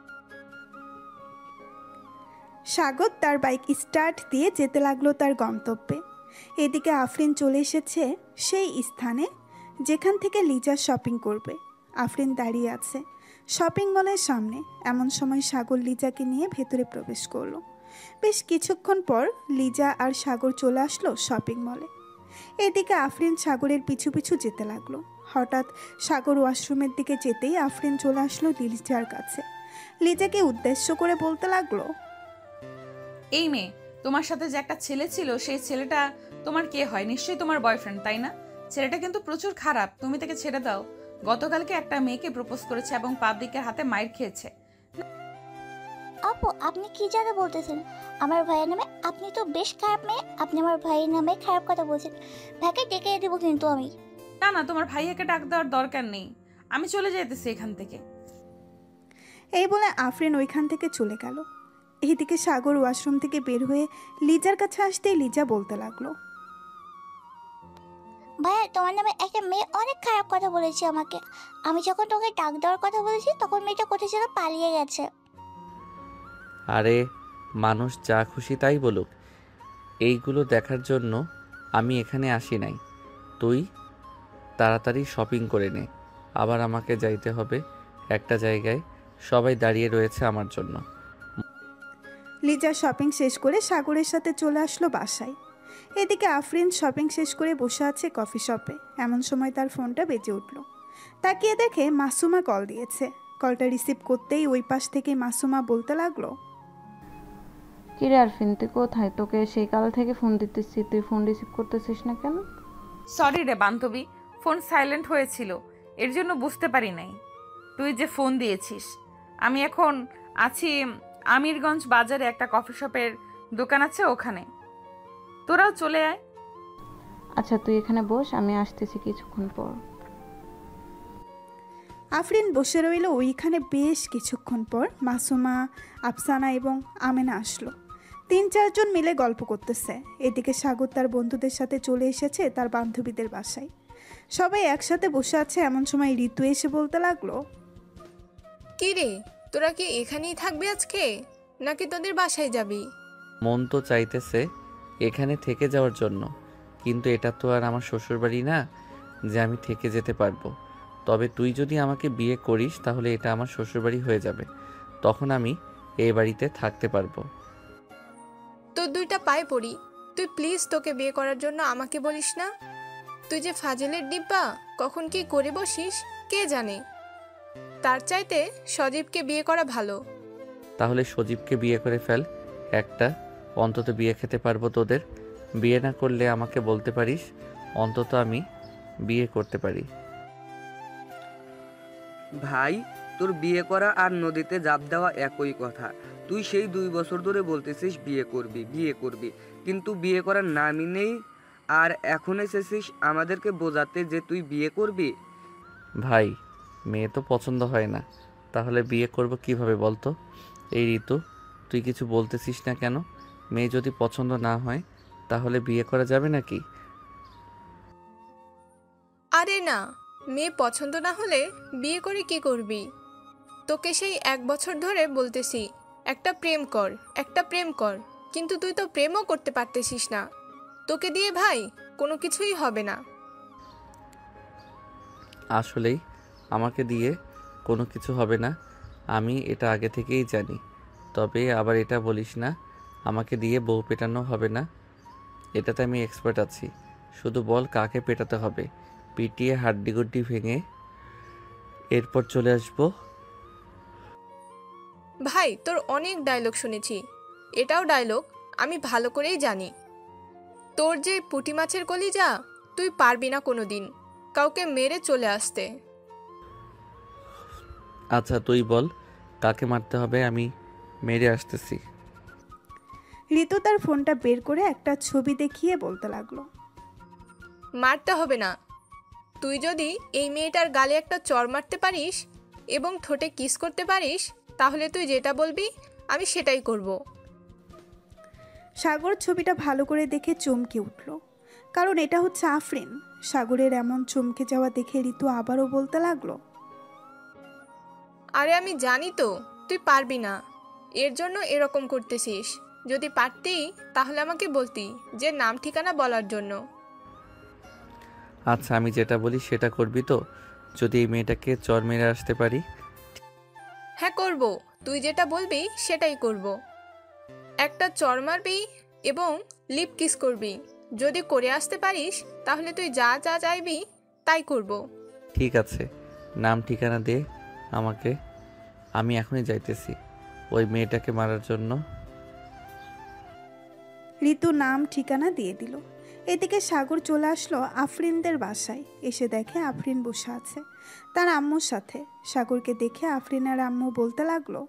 সাগর তার বাইক স্টার্ট দিয়ে যেতে লাগলো তার গন্তব্যে। এদিকে আফরিন চলে এসেছে সেই স্থানে যেখান থেকে লিজা শপিং করবে। আফরিন দাঁড়িয়ে আছে শপিং মলের সামনে। এমন সময় সাগর লিজাকে নিয়ে ভেতরে প্রবেশ করলো। বেশ কিছুক্ষণ পর লিজা আর সাগর চলে আসলো শপিং মলে। এদিকে আফরিন সাগরের পিছু পিছু যেতে লাগলো। হঠাৎ সাগর ওয়াশরুমের দিকে যেতেই আফরিন চলে আসলো লিজার কাছে। লিজাকে উদ্দেশ্য করে বলতে লাগলো, এই মেয়ে, তোমার সাথে যে একটা ছেলে ছিল সেই ছেলেটা তোমার কে হয়? নিশ্চয়ই তোমার বয়ফ্রেন্ড, তাই না? ছেলেটা কিন্তু প্রচুর খারাপ, তুমি তাকে ছেড়ে দাও। গতকালকে একটা মেয়েকে প্রপোজ করেছে এবং পাবলিকের হাতে মাইর খেয়েছে। আপু আপনি কি জায়গা বলতেছেন? আমার ভাইয়ের নামে আপনি তো বেশ খারাপ মেয়ে, আপনি আমার ভাইয়ের নামে খারাপ কথা বলছেন। ভাইকে ডেকে দেবো কিন্তু আমি। না না, তোমার ভাইয়াকে ডাক দেওয়ার দরকার নেই, আমি চলে যেতেছি এখান থেকে। এই বলে আফরিন ওইখান থেকে চলে গেল। এইদিকে সাগর ওয়াশরুম থেকে বের হয়ে লিজার কাছে আসতেই লিজা বলতে লাগলো, ভাইয়া তোমার নামে একটা মেয়ে অনেক খারাপ কথা বলেছে আমাকে। আমি যখন তোকে ডাক দেওয়ার কথা বলেছি তখন মেয়েটা কোথায় যেন পালিয়ে গেছে। আরে মানুষ যা খুশি তাই বলুক, এইগুলো দেখার জন্য আমি এখানে আসি নাই। তুই তাড়াতাড়ি শপিং করে নে, আবার আমাকে যাইতে হবে একটা জায়গায়, সবাই দাঁড়িয়ে রয়েছে আমার জন্য। লিজা শপিং শেষ করে সাগরের সাথে চলে আসলো বাসায়। এদিকে আফরিন শপিং শেষ করে বসে আছে কফি শপে। এমন সময় তার ফোনটা বেজে উঠল। তাকিয়ে দেখে মাসুমা কল দিয়েছে। কলটা রিসিভ করতেই ওই পাশ থেকে মাসুমা বলতে লাগলো, কিরে আরফিন, তুই কোথায়? তোকে সেই কাল থেকে ফোন দিতেছি, তুই ফোন রিসিভ করতেছিস না কেন? সরি রে বান্ধবী, ফোন সাইলেন্ট হয়েছিল, এর জন্য বুঝতে পারি নাই তুই যে ফোন দিয়েছিস। আমি এখন আছি আমিরগঞ্জ বাজারে, একটা কফি শপের দোকান আছে ওখানে, তোরাও চলে আয়। আচ্ছা তুই এখানে বস, আমি আসতেছি কিছুক্ষণ পর। আফরিন বসে রইল ওইখানে। বেশ কিছুক্ষণ পর মাসুমা, আফসানা এবং আমেনা আসলো। 3-4 জন মিলে গল্প করতেছে। এদিকে সাগর তার বন্ধুদের সাথে চলে এসেছে তার বান্ধবীদের বাসায়। সবাই একসাথে বসে আছে। এমন সময় ঋতু এসে বলতে লাগলো, কি রে, তোরা কি এখানেই থাকবি আজকে নাকি তোদের বাসায় যাবি? মন তো চাইতেছে এখানে থেকে যাওয়ার জন্য, কিন্তু এটা তো আর আমার শ্বশুরবাড়ি না যে আমি থেকে যেতে পারবো। তবে তুই যদি আমাকে বিয়ে করিস তাহলে এটা আমার শ্বশুরবাড়ি হয়ে যাবে, তখন আমি এই বাড়িতে থাকতে পারবো। তোর 2টা পায়ে পড়ি, তুই প্লিজ তোকে বিয়ে করার জন্য আমাকে বলিস না। তুই যে ফাজিলের ডিব্বা, কখন কি করে বসিস কে জানে। তার চাইতে সজীবকে বিয়ে করা ভালো। তাহলে সজীবকে বিয়ে করে ফেল, একটা অন্তত বিয়ে খেতে পারবো তোদের। বিয়ে না করলে আমাকে বলতে পারিস, অন্তত আমি বিয়ে করতে পারি। ভাই, তোর বিয়ে করা আর নদীতে জাপ দেওয়া একই কথা। তুই সেই 2 বছর ধরে বলতেছিস বিয়ে করবি বিয়ে করবি, কিন্তু বিয়ে করার নামই নেই। আর এখন এসেছিস আমাদেরকে বোঝাতে যে তুই বিয়ে করবি। ভাই, মেয়ে তো পছন্দ হয় না, তাহলে বিয়ে করব কিভাবে বলতো? এই ঋতু, তুই কিছু বলতেছিস না কেন? মেয়ে যদি পছন্দ না হয় তাহলে বিয়ে করা যাবে নাকি? আরে না, মেয়ে পছন্দ না হলে বিয়ে করে কি করবি? তোকে সেই 1 বছর ধরে বলতেছি একটা প্রেম কর, একটা প্রেম কর, কিন্তু তুই তো প্রেমও করতে পারতেছিস না। তোকে দিয়ে ভাই কোনো কিছুই হবে না। আসলেই আমাকে দিয়ে কোনো কিছু হবে না, আমি এটা আগে থেকেই জানি। তবে আবার এটা বলিস না আমাকে দিয়ে বউ পেটানো হবে না, এটাতে আমি এক্সপার্ট আছি। শুধু বল কাকে পেটাতে হবে, পিটিয়ে হাড্ডিগুড্ডি ভেঙে এরপর চলে আসবো। ভাই, তোর অনেক ডায়লগ শুনেছি, এটাও ডায়লগ আমি ভালো করেই জানি। তোর যে পুঁটি মাছের কলিজা, তুই পারবি না কোনো দিন কাউকে মেরে চলে আসতে। আচ্ছা তুই বল কাকে মারতে হবে, আমি মেরে আসতেছি। ঋতু তার ফোনটা বের করে একটা ছবি দেখিয়ে বলতে লাগলো, মারতে হবে না। তুই যদি এই মেয়েটার গালে একটা চর মারতে পারিস এবং ঠোঁটে কিস করতে পারিস, তাহলে তুই যেটা বলবি আমি সেটাই করব। সাগর ছবিটা ভালো করে দেখে চমকে উঠল, কারণ এটা হচ্ছে আফরিন। সাগরের এমন চমকে যাওয়া দেখে ঋতু আবারও বলতে লাগলো, আরে আমি জানি তো তুই পারবি না, এর জন্য এরকম করতেছিস। যদি পারতি তাহলে আমাকে বলতি, যে নাম ঠিকানা বলার জন্য। আচ্ছা আমি যেটা বলি সেটা করবি তো? যদি এই মেয়েটাকে চর মেরে আসতে পারি? হ্যাঁ করব, তুই যেটা বলবি সেটাই করব। একটা চর মারবি এবং লিপ কিস করবি। যদি করে আসতে পারিস তাহলে তুই যা যা চাইবি তাই করব। ঠিক আছে, নাম ঠিকানা দে আমাকে, আমি এখনই যাইতেছি ওই মেয়েটাকে মারার জন্য। ঋতু নাম ঠিকানা দিয়ে দিল। এদিকে সাগর চলে আসলো আফরিনদের বাসায়। এসে দেখে আফরিন বসে আছে তার আম্মুর সাথে। সাগরকে দেখে আফরিন আর আম্মু বলতে লাগলো,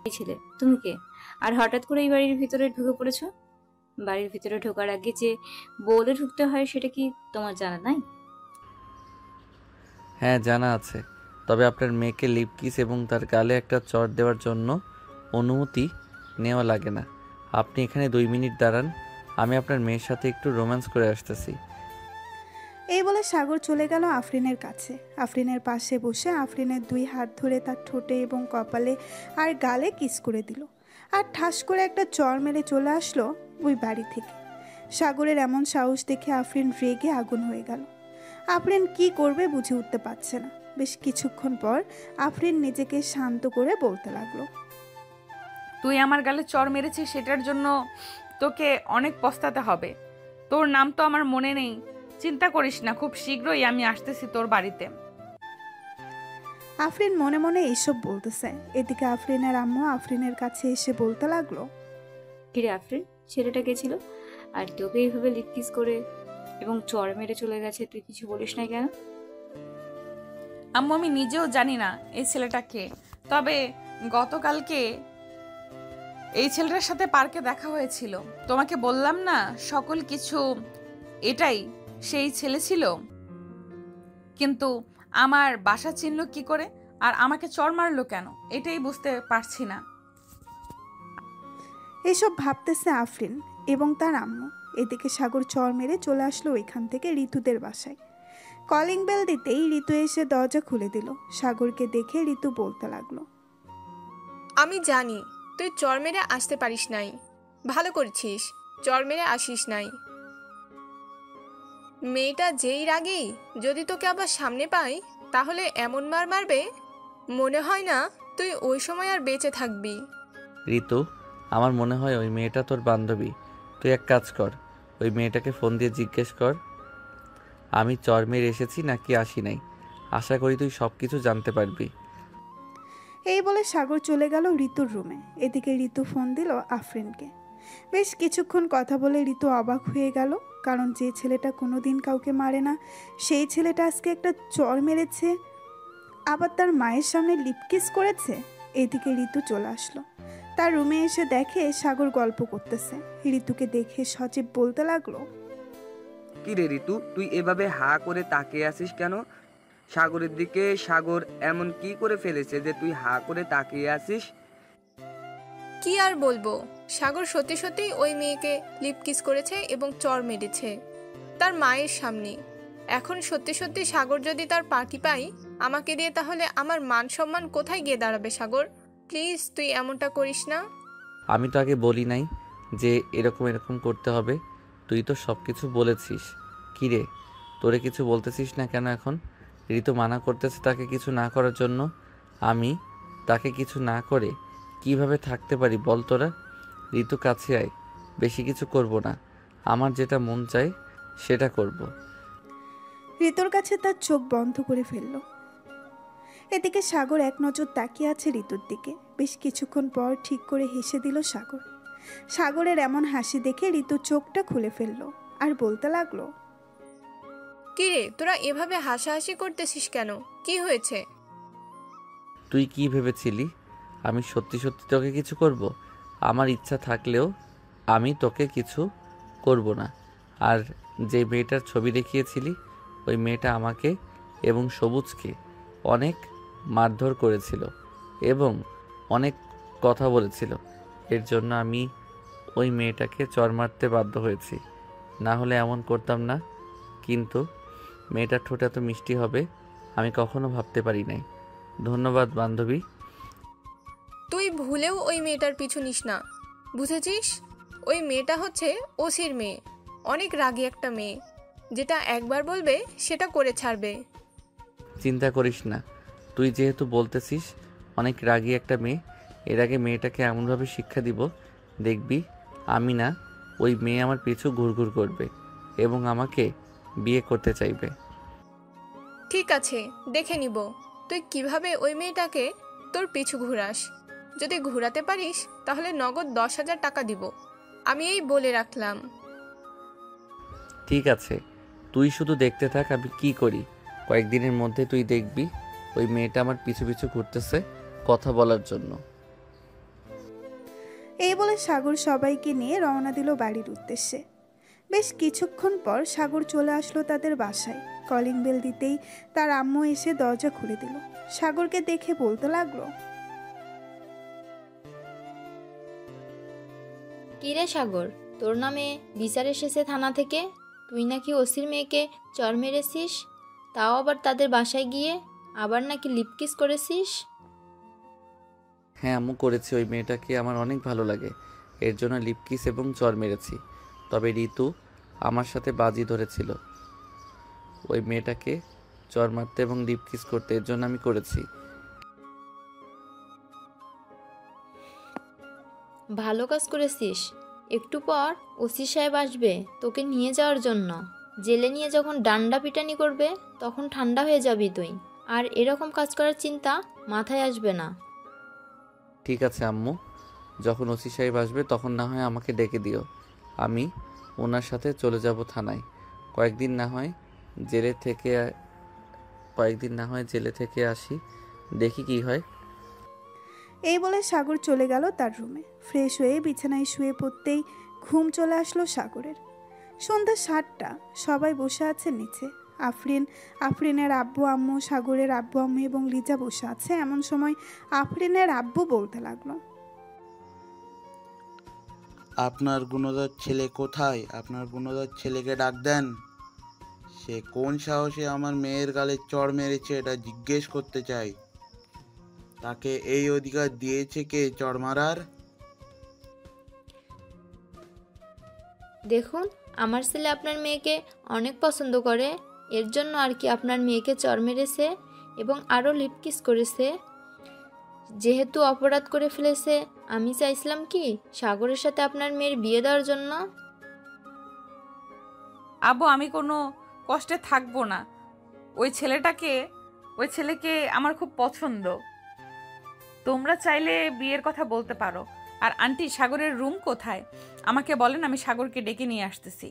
এই ছেলে তুমি কে, আর হঠাৎ করে এই বাড়ির ভিতরে ঢুকে পড়েছো? বাড়ির ভিতরে ঢোকার আগে যে বলে ঢুকতে হয় সেটা কি তোমার জানা নাই? হ্যাঁ জানা আছে, তবে আপনার মেয়েকে লিপ কিস এবং তার গালে একটা চর দেওয়ার জন্য অনুমতি নেওয়া লাগে না। আপনি এখানে 2 মিনিট দাঁড়ান, আমি আপনার মেয়ের সাথে একটু রোম্যান্স করে আসতেছি। এই বলে সাগর চলে গেল আফরিনের কাছে। আফরিনের পাশে বসে আফরিনের 2 হাত ধরে তার ঠোঁটে এবং কপালে আর গালে কিস করে দিল, আর ঠাস করে একটা চর মেরে চলে আসলো ওই বাড়ি থেকে। সাগরের এমন সাহস দেখে আফরিন রেগে আগুন হয়ে গেল। আফরিন কি করবে বুঝে উঠতে পারছে না। বেশ কিছুক্ষণ পর আফরিন নিজেকে শান্ত করে বলতে লাগলো, তুই আমার গালে চর মেরেছিস, সেটার জন্য তোকে অনেক পস্তাতে হবে। তোর নাম তো আমার মনে নেই, চিন্তা করিস না, খুব শীঘ্রই আমি আসতেছি তোর বাড়িতে। আফরিন মনে মনে এইসব বলতেছে। এদিকে আফরিনের আম্মু আফরিনের কাছে এসে বলতে লাগলো, কিরে আফরিন, ছেলেটা গেছিল আর তোকে এইভাবে লিপ কিস করে এবং চর মেরে চলে গেছে, তুই কিছু বলিস না কেন? আম্মু আমি নিজেও জানি না এই ছেলেটা কে, তবে গতকালকে এই ছেলেটার সাথে পার্কে দেখা হয়েছিল। তোমাকে বললাম না সকল কিছু, এটাই সেই ছেলে ছিল, কিন্তু আমার বাসা চিনল কি করে আর আমাকে চড় মারলো কেন, এটাই বুঝতে পারছি না। এসব ভাবতেছে আফরিন এবং তার আম্মু। এদিকে সাগর চর মেরে চলে আসলো ওইখান থেকে ঋতুদের বাসায়। কলিং বেল দিতেই ঋতু এসে দরজা খুলে দিল। সাগরকে দেখে ঋতু বলতে লাগলো, আমি জানি তুই চর মেরে আসতে পারিস নাই, ভালো করেছিস, চর মেরে আসিস নাই। মেয়েটা যেই রাগেই যদি তোকে আবার সামনে পাই তাহলে এমন মার মারবে মনে হয় না তুই ওই সময় আর বেঁচে থাকবি। ঋতু, আমার মনে হয় ওই মেয়েটা তোর বান্ধবী। তুই এক কাজ কর, ওই মেয়েটাকে ফোন দিয়ে জিজ্ঞেস কর আমি চর মেরে এসেছি নাকি আসি নাই। আশা করি তুই সব কিছু জানতে পারবি। এই বলে সাগর চলে গেল ঋতুর রুমে। এদিকে ঋতু ফোন দিল আফরিনকে। বেশ কিছুক্ষণ কথা বলে ঋতু অবাক হয়ে গেল, কারণ যে ছেলেটা কোনোদিন কাউকে মারে না সেই ছেলেটা আজকে একটা চর মেরেছে, আবার তার মায়ের সামনে লিপকিস করেছে। এদিকে ঋতু চলে আসলো। তার রুমে এসে দেখে সাগর গল্প করতেছে। ঋতুকে দেখে সজীব বলতে লাগলো, কি রে ঋতু, তুই এভাবে হা করে তাকিয়ে আছিস কেন সাগরের দিকে? সাগর এমন কি করে ফেলেছে যে তুই হা করে তাকিয়ে আছিস? কি আর বলবো, সাগর সত্যি সত্যি ওই মেয়েকে লিপকিস করেছে এবং চর মেরেছে তার মায়ের সামনে। এখন সত্যি সত্যি সাগর যদি তার পার্টি পাই আমাকে দিয়ে, তাহলে আমার মান সম্মান কোথায় গিয়ে দাঁড়াবে? সাগর প্লিজ তুই এমনটা করিস না। আমি তো আগে বলি নাই যে এরকম এরকম করতে হবে? তুই তো সব কিছু বলেছিস। কি রে, তোরে কিছু বলতেছিস না কেন এখন? ঋতু মানা করতেছে তাকে কিছু না করার জন্য। আমি তাকে কিছু না করে কিভাবে থাকতে পারি বল তোরা? ঋতু কাছে আয়, বেশি কিছু করব না, আমার যেটা মন চায় সেটা করব। ঋতুর কাছে তার চোখ বন্ধ করে ফেলল। এদিকে সাগর এক নজর তাকিয়ে আছে ঋতুর দিকে। বেশ কিছুক্ষণ পর ঠিক করে হেসে দিল সাগর। সাগরের এমন হাসি দেখে ঋতু চোখটা খুলে ফেলল আর বলতে লাগলো, কি রে তোরা এভাবে হাসাহাসি করতেছিস কেন, কি হয়েছে? তুই কি ভেবেছিলি আমি সত্যি সত্যি তোকে কিছু করব? আমার ইচ্ছা থাকলেও আমি তোকে কিছু করব না। আর যে মেয়েটার ছবি দেখিয়েছিলি ওই মেয়েটা আমাকে এবং সবুজকে অনেক মারধর করেছিল এবং অনেক কথা বলেছিল। এর জন্য আমি ওই মেয়েটাকে চর মারতে বাধ্য হয়েছি, না হলে এমন করতাম না। কিন্তু মেয়েটার ঠোঁট এত মিষ্টি হবে আমি কখনো ভাবতে পারি নাই। ধন্যবাদ বান্ধবী। তুই ভুলেও ওই মেয়েটার পিছু নিস না, বুঝেছিস? ওই মেয়েটা হচ্ছে ওসির মেয়ে, অনেক রাগী একটা মেয়ে, যেটা একবার বলবে সেটা করে ছাড়বে। চিন্তা করিস না, তুই যেহেতু বলতেছিস অনেক রাগী একটা মেয়ে, এর আগে মেয়েটাকে এমনভাবে শিক্ষা দিব দেখবি আমি না ওই মেয়ে আমার পিছু ঘুরঘুর করবে এবং আমাকে বিয়ে করতে চাইবে। ঠিক আছে, দেখে নিব তুই কিভাবে ওই মেয়েটাকে তোর পিছু ঘুরাস। যদি ঘুরাতে পারিস তাহলে নগদ 10,000 টাকা দিব, আমি এই বলে রাখলাম। ঠিক আছে, তুই শুধু দেখতে থাক আমি কি করি। কয়েকদিনের মধ্যে তুই দেখবি ওই মেয়েটা আমার পিছু পিছু ঘুরতেছে কথা বলার জন্য। এই বলে সাগর সবাইকে নিয়ে রওনা দিল বাড়ির উদ্দেশ্যে। বেশ কিছুক্ষণ পর সাগর চলে আসলো তাদের বাসায়। কলিং বেল দিতেই তার আম্মু এসে দরজা খুলে দিল। সাগরকে দেখে বলতে লাগলো, কিরে সাগর, তোর নামে বিচার এসেছে থানা থেকে। তুই নাকি ওসির মেয়েকে চর মেরেছিস, তাও আবার তাদের বাসায় গিয়ে, আবার নাকি লিপকিস করেছিস। হ্যাঁ আম্মু, করেছি। ওই মেয়েটাকে আমার অনেক ভালো লাগে, এর জন্য লিপকিস এবং চর মেরেছি। তবে ঋতু আমার সাথে বাজি ধরেছিল ওই মেয়েটাকে চর মারতে এবং লিপকিস করতে, এর জন্য আমি করেছি। ভালো কাজ করেছিস। একটু পর ওসি সাহেব আসবে তোকে নিয়ে যাওয়ার জন্য। জেলে নিয়ে যখন ডান্ডা পিটানি করবে তখন ঠান্ডা হয়ে যাবি তুই, আর এরকম কাজ করার চিন্তা মাথায় আসবে না। ঠিক আছে আম্মু, যখন ওসি সাহেব আসবে তখন না হয় আমাকে ডেকে দিও, আমি ওনার সাথে চলে যাব থানায়। কয়েকদিন না হয় জেলে থেকে আসি, দেখি কি হয়। এই বলে সাগর চলে গেল তার রুমে। ফ্রেশ হয়ে বিছানায় শুয়ে পড়তেই ঘুম চলে আসলো সাগরের। সন্ধ্যা 7টা, সবাই বসে আছে নিচে। আফরিনের আব্বু আম্মু, সাগরের আব্বু আম্মু এবং লিজা বসে আছে। এমন সময় আফরিনের আব্বু বলতে লাগলো, আপনার গুণধর ছেলে কোথায়? আপনার গুণধর ছেলেকে ডাক দেন। সে কোন সাহসে আমার মেয়ের গালে চড় মেরেছে এটা জিজ্ঞেস করতে চাই। তাকে এই অধিকার দিয়েছে কে চড় মারার? দেখুন, আমার ছেলে আপনার মেয়েকে অনেক পছন্দ করে, এর জন্য আর কি আপনার মেয়েকে চড় মেরেছে এবং আরও লিপ কিস করেছে। যেহেতু অপরাধ করে ফেলেছে, আমি চাইছিলাম কি সাগরের সাথে আপনার মেয়ের বিয়ে দেওয়ার জন্য। আব্বু, আমি কোনো কষ্টে থাকবো না। ওই ছেলেকে আমার খুব পছন্দ। তোমরা চাইলে বিয়ের কথা বলতে পারো। আর আন্টি, সাগরের রুম কোথায় আমাকে বলেন, আমি সাগরকে ডেকে নিয়ে আসতেছি।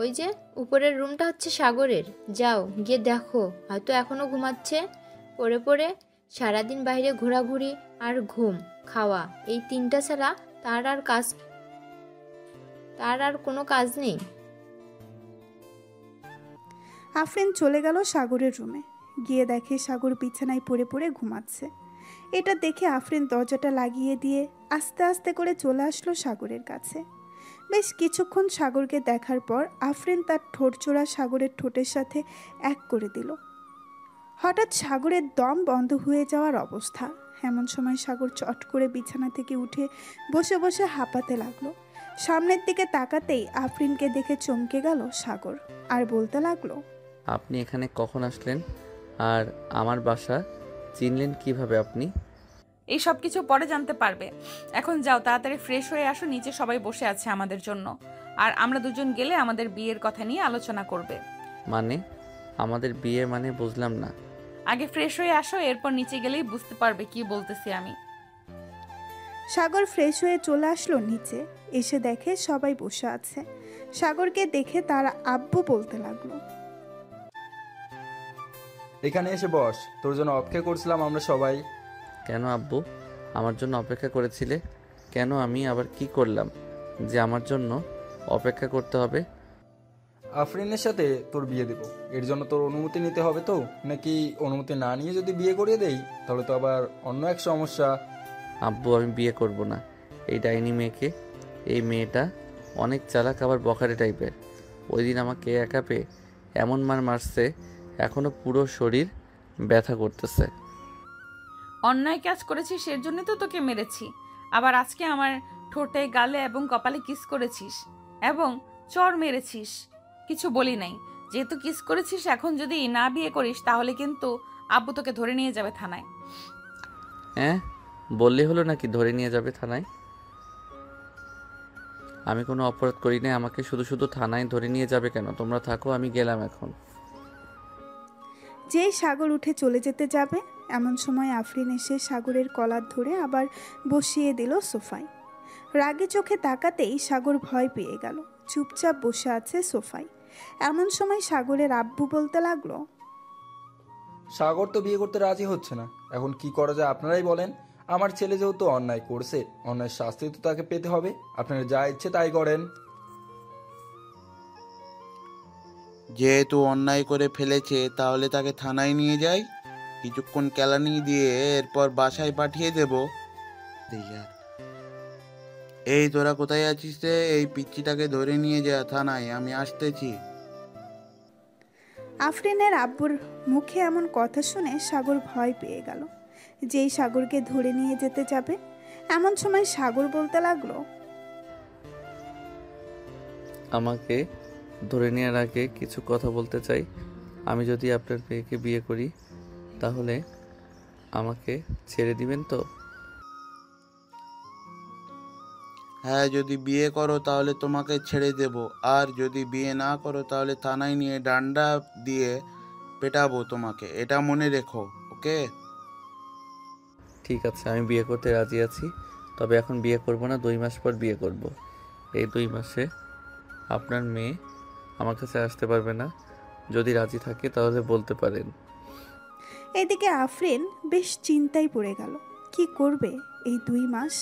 ওই যে উপরের রুমটা হচ্ছে সাগরের, যাও গিয়ে দেখো, হয়তো এখনও ঘুমাচ্ছে। পড়ে পড়ে সারাদিন বাইরে ঘোরাঘুরি আর ঘুম খাওয়া, এই 3টা ছাড়া তার আর কোনো কাজ নেই। আফরিন চলে গেল সাগরের রুমে। গিয়ে দেখে সাগর বিছানায় পড়ে পড়ে ঘুমাচ্ছে। এটা দেখে আফরিন দরজাটা লাগিয়ে দিয়ে আস্তে আস্তে করে চলে আসলো সাগরের কাছে। বেশ কিছুক্ষণ সাগরকে দেখার পর আফরিন তার ঠোঁটজোড়া সাগরের ঠোঁটের সাথে এক করে দিল। হঠাৎ সাগরের দম বন্ধ হয়ে যাওয়ার অবস্থা। এমন সময় সাগর চট করে বিছানা থেকে উঠে বসে বসে হাঁপাতে লাগলো। সামনের দিকে তাকাতেই আফরিনকে দেখে চমকে গেল সাগর, আর বলতে লাগলো, আপনি এখানে কখন আসলেন? আর আমার বাসা চিনলেন কিভাবে আপনি? এই সব কিছু পরে জানতে পারবে। এখন যাও, তাড়াতাড়ি ফ্রেশ হয়ে আসো, নিচে সবাই বসে আছে আমাদের জন্য। আর আমরা দুজন গেলে আমাদের বিয়ের কথা নিয়ে আলোচনা করবে। মানে আমাদের বিয়ে মানে বুঝলাম না। আগে ফ্রেশ হয়ে আসো, এরপর নিচে গেলেই বুঝতে পারবে কি বলতেছি আমি। সাগর ফ্রেশ হয়ে চলে আসলো নিচে। এসে দেখে সবাই বসে আছে। সাগরকে দেখে তার আব্বু বলতে লাগলো, এখানে এসে বস, তোর জন্য অপেক্ষা করছিলাম আমরা সবাই। কেন আব্বু আমার জন্য অপেক্ষা করেছিলে? কেন আমি আবার কি করলাম যে আমার জন্য অপেক্ষা করতে হবে? আফরিনের সাথে তোর বিয়ে দেব, এর জন্য তোর অনুমতি নিতে হবে তো, নাকি অনুমতি না নিয়ে যদি বিয়ে করিয়ে দেই তাহলে তো আবার অন্য এক সমস্যা। আব্বু, আমি বিয়ে করব না এই ডাইনি মেয়েকে। এই মেয়েটা অনেক চালাক, আবার বখাটে টাইপের। ওই দিন আমাকে একা পেয়ে এমন মারছে, এখনো পুরো শরীর ব্যথা করতেছে। অন্যায় কাজ করেছিস, এর জন্য তো তোকে মেরেছি। আবার আজকে আমার ঠোঁটে, গালে এবং কপালে কিস করেছিস এবং চড় মেরেছিস, কিছু বলি নাই। যেহেতু কিস করেছিস, এখন যদি না বিয়ে করিস তাহলে কিন্তু আব্বু তোকে ধরে নিয়ে যাবে থানায়। হ্যাঁ, বললে হলো নাকি ধরে নিয়ে যাবে থানায়? আমি কোনো অপরাধ করি না, আমাকে শুধু শুধু থানায় ধরে নিয়ে যাবে কেন? তোমরা থাকো, আমি গেলাম এখন। যেই সাগর উঠে চলে যেতে যাবে, এমন সময় আফরিন এসে সাগরের কলার ধরে আবার বসিয়ে দিল সোফায়। রাগে চোখে তাকাতেই সাগর ভয় পেয়ে গেল, চুপচাপ বসে আছে সোফায়। এমন সময় সাগরের আব্বু বলতে লাগলো, সাগর তো বিয়ে করতে রাজি হচ্ছে না, এখন কি করা যায় আপনারাই বলেন। আমার ছেলে যেহেতু অন্যায় করছে, অন্যায়ের শাস্তি তো তাকে পেতে হবে। আপনারা যা ইচ্ছে তাই করেন। যেহেতু অন্যায় করে ফেলেছে তাহলে তাকে থানায় নিয়ে যাই, কিছুক্ষণ কেলানি দিয়ে এরপর বাসায় পাঠিয়ে দেব। এই তোরা কোথায় আছিস রে? এই পিচ্চিটাকে ধরে নিয়ে যা থানায়, আমি আসতেছি। আফরিনের আব্বুর মুখে এমন কথা শুনে সাগর ভয় পেয়ে গেল। যেই সাগরকে ধরে নিয়ে যেতে যাবে, এমন সময় সাগর বলতে লাগলো, আমাকে ধরে নেওয়ার আগে কিছু কথা বলতে চাই। আমি যদি আপনার মেয়েকে বিয়ে করি তাহলে আমাকে ছেড়ে দিবেন তো? হ্যাঁ, যদি বিয়ে করো তাহলে তোমাকে ছেড়ে দেব, আর যদি বিয়ে না করো তাহলে থানায় নিয়ে ডান্ডা দিয়ে পেটাবো তোমাকে, এটা মনে রেখো, ওকে? ঠিক আছে, আমি বিয়ে করতে রাজি আছি, তবে এখন বিয়ে করব না, 2 মাস পর বিয়ে করব। এই 2 মাসে আপনার মেয়ে আমার কাছে আসতে পারবে না। যদি রাজি থাকে তাহলে বলতে পারেন। এদিকে আফরিন বেশ চিন্তায় পড়ে গেল, কি করবে এই 2 মাস।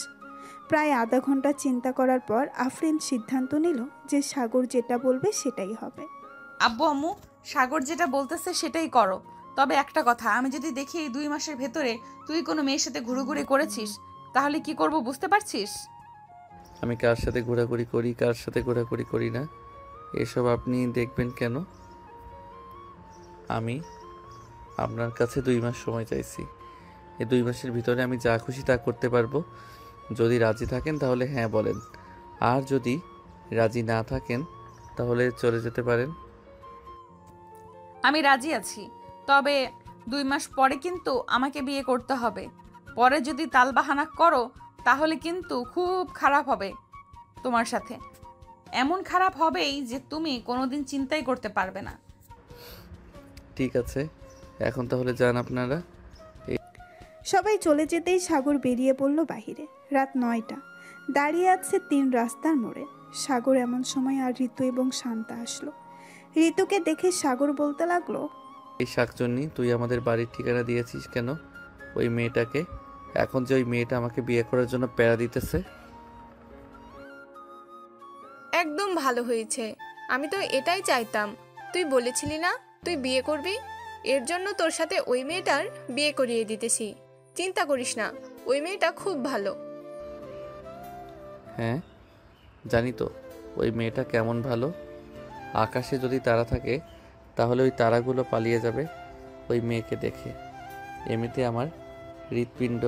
প্রায় আধা ঘন্টা চিন্তা করার পর আফরিন সিদ্ধান্ত নিল যে সাগর যেটা বলবে সেটাই হবে। আব্বু আম্মু, সাগর যেটা বলতেছে সেটাই করো। তবে একটা কথা, আমি যদি দেখি এই 2 মাসের ভেতরে তুই কোনো মেয়ের সাথে ঘুরোঘুরি করেছিস, তাহলে কি করব বুঝতে পারছিস? আমি কার সাথে ঘোরাঘুরি করি, কার সাথে ঘোরাঘুরি করি না, এসব আপনি দেখবেন কেন? আমি আপনার কাছে 2 মাস সময় চাইছি। এই 2 মাসের ভিতরে আমি যা খুশি তা করতে পারবো। যদি রাজি থাকেন তাহলে হ্যাঁ বলেন, আর যদি রাজি না থাকেন তাহলে চলে যেতে পারেন। আমি রাজি আছি, তবে 2 মাস পরে কিন্তু আমাকে বিয়ে করতে হবে। পরে যদি তালবাহানা করো তাহলে কিন্তু খুব খারাপ হবে তোমার সাথে। এমন খারাপ হবেই যে তুমি কোনোদিন চিন্তাই করতে পারবে না। ঠিক আছে, এখন তাহলে যান আপনারা। সবাই চলে যেতেই সাগর বেরিয়ে পড়ল বাহিরে। রাত 9টা, দাঁড়িয়ে আছে 3 রাস্তার মোড়ে। সাগর এমন সময় আর ঋতু এবং শান্তা আসলো। ঋতুকে দেখে সাগর বলতে লাগলো, এই শাকচুন্নি, তুই আমাদের বাড়ির ঠিকানা দিয়েছিস কেন ওই মেয়েটাকে? এখন যে ওই মেয়েটা আমাকে বিয়ে করার জন্য প্যারা দিতেছে। একদম ভালো হয়েছে, আমি তো এটাই চাইতাম। তুই বলেছিলি না তুই বিয়ে করবি, এর জন্য তোর সাথে ওই মেয়েটার বিয়ে করিয়ে দিতেছি। চিন্তা করিস না, ওই মেয়েটা খুব ভালো। হ্যাঁ জানি তো ওই মেয়েটা কেমন ভালো। আকাশে যদি তারা থাকে তাহলে ওই তারাগুলো পালিয়ে যাবে ওই মেয়েকে দেখে। এমনিতে আমার হৃৎপিণ্ড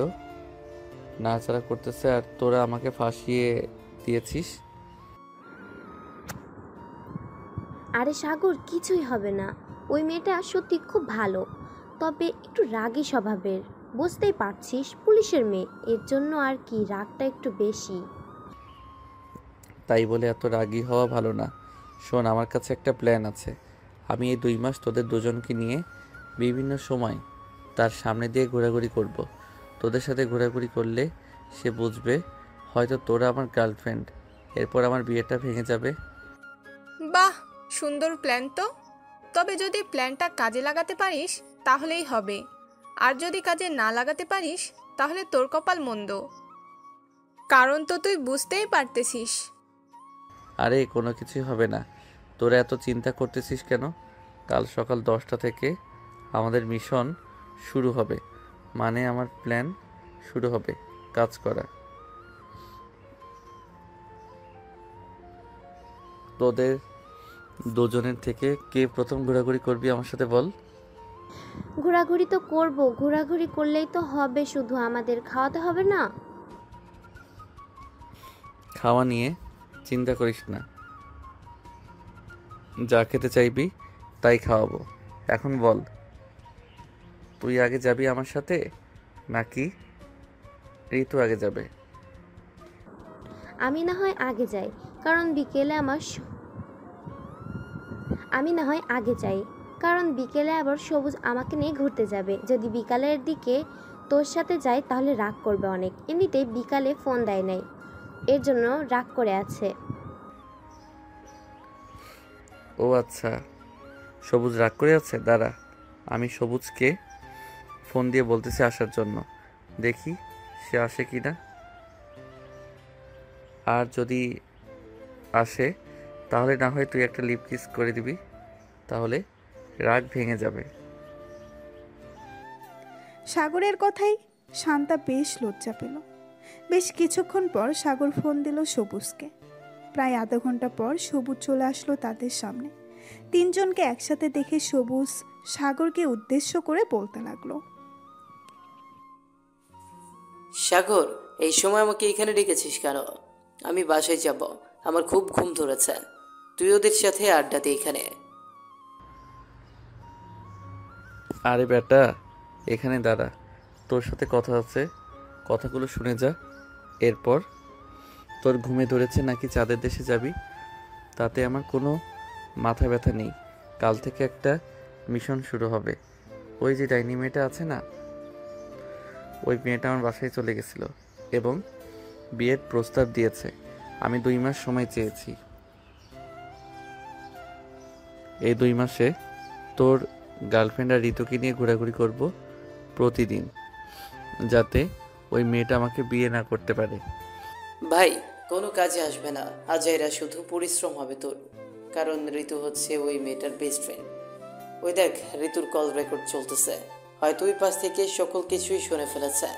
নাড়াচাড়া করতেছে, আর তোরা আমাকে ফাঁসিয়ে দিয়েছিস। আরে সাগর, কিছুই হবে না। ওই মেয়েটা সত্যি খুব ভালো, তবে একটু রাগী স্বভাবের। বুঝতেই পারছিস, পুলিশের মেয়ে, এর জন্য আর কি রাগটা একটু বেশি। তাই বলে এত রাগী হওয়া ভালো না। শোন, আমার কাছে একটা প্ল্যান আছে। আমি এই 2 মাস তোদের দুজনকে নিয়ে বিভিন্ন সময় তার সামনে দিয়ে ঘোরাঘুরি করব। তোদের সাথে ঘোরাঘুরি করলে সে বুঝবে হয়তো তোরা আমার গার্লফ্রেন্ড। এরপর আমার বিয়েটা ভেঙে যাবে। বাহ, সুন্দর প্ল্যান তো। তবে যদি প্ল্যানটা কাজে লাগাতে পারিস তাহলেই হবে, আর যদি কাজে না লাগাতে পারিস তাহলে তোর কপাল মন্দ। কারণ তো তুই বুঝতেই পারতেছিস। আরে কোনো কিছুই হবে না, তোরা এত চিন্তা করতেছিস কেন? কাল সকাল 10টা থেকে আমাদের মিশন শুরু হবে, মানে আমার প্ল্যান শুরু হবে কাজ করা। তোদের দুজনের থেকে কে প্রথম ঘোরাঘুরি করবি আমার সাথে বল? ঘোরাঘুরি তো করব, ঘোরাঘুরি করলেই তো হবে, শুধু আমাদের খাওয়াতে হবে না? খাওয়া নিয়ে চিন্তা করিস না, যা খেতে চাইবি তাই খাওয়াবো। এখন বল, তুই আগে যাবি আমার সাথে নাকি ঋতু আগে যাবে? আমি না হয় আগে যাই, কারণ বিকেলে আবার সবুজ আমাকে নিয়ে ঘুরতে যাবে। যদি বিকালের দিকে তোর সাথে যাই তাহলে রাগ করবে অনেক। এমনিতেই বিকালে ফোন দেয় নাই, এর জন্য রাগ করে আছে। ও আচ্ছা, সবুজ রাগ করে আছে। দাঁড়া, আমি সবুজকে ফোন দিয়ে বলতেছি আসার জন্য, দেখি সে আসে কি না। আর যদি আসে তাহলে না হয় তুই একটা লিপ কিস করে দিবি, তাহলে রাগ ভেঙে যাবে। সাগরের কথাই শান্তা বেশ লজ্জা পেল। বেশ কিছুক্ষণ পর সাগর ফোন দিল সবুজকে। প্রায় আধা ঘন্টা পর সবুজ চলে আসলো তাদের সামনে। 3 জনকে একসাথে দেখে সবুজ সাগরকে উদ্দেশ্য করে বলতে লাগলো, সাগর, এই সময় আমাকে এখানে ডেকেছিস কেন? আমি বাসায় যাব, আমার খুব ঘুম ধরেছে। তুই ওদের সাথে আড্ডা দে এখানে। আরে বেটা, এখানে দাঁড়া, তোর সাথে কথা আছে, কথাগুলো শুনে যা। এরপর তোর ঘুমে ধরেছে নাকি চাঁদের দেশে যাবি, তাতে আমার কোনো মাথা ব্যথা নেই। কাল থেকে একটা মিশন শুরু হবে। ওই যে ডাইনি মেয়েটা আছে না, ওই মেয়েটা আমার বাসায় চলে গেছিল এবং বিয়ের প্রস্তাব দিয়েছে। আমি 2 মাস সময় চেয়েছি। এই 2 মাসে তোর গার্লফ্রেন্ড আর ঋতুকে নিয়ে ঘোরাঘুরি করব প্রতিদিন, যাতে ওই মেয়েটা আমাকে বিয়ে না করতে পারে। ভাই কোনো কাজে আসবে না, আজাইরা শুধু পরিশ্রম হবে তোর। কারণ ঋতু হচ্ছে ওই মেয়েটার বেস্ট ফ্রেন্ড। ওই দেখ, ঋতুর কল রেকর্ড চলতেছে, হয়তো ওই পাশ থেকে সকল কিছুই শুনে ফেলেছে।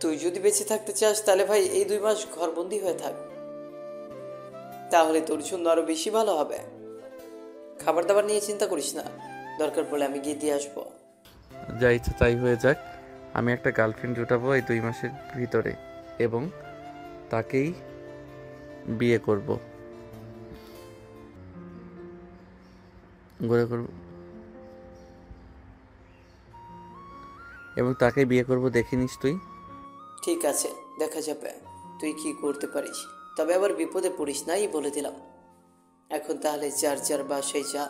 তুই যদি বেঁচে থাকতে চাস তাহলে ভাই এই 2 মাস ঘরবন্দি হয়ে থাক, তাহলে তোর জন্য আরো বেশি ভালো হবে। খাবার দাবার নিয়ে চিন্তা করিস না, দরকার পড়লে আমি গিয়ে দিয়ে আসবো। যা ইচ্ছা তাই হয়ে যাক, আমি একটা গার্লফ্রেন্ড জুটাবো এই 2 মাসের ভিতরে এবং তাকেই বিয়ে করব। এবং তাকে বিয়ে করব, দেখে নিস তুই। ঠিক আছে, দেখা যাবে তুই কি করতে পারিস, তবে আবার বিপদে পড়িস নাই বলে দিলাম। এখন তাহলে যার যার বাসায় যা,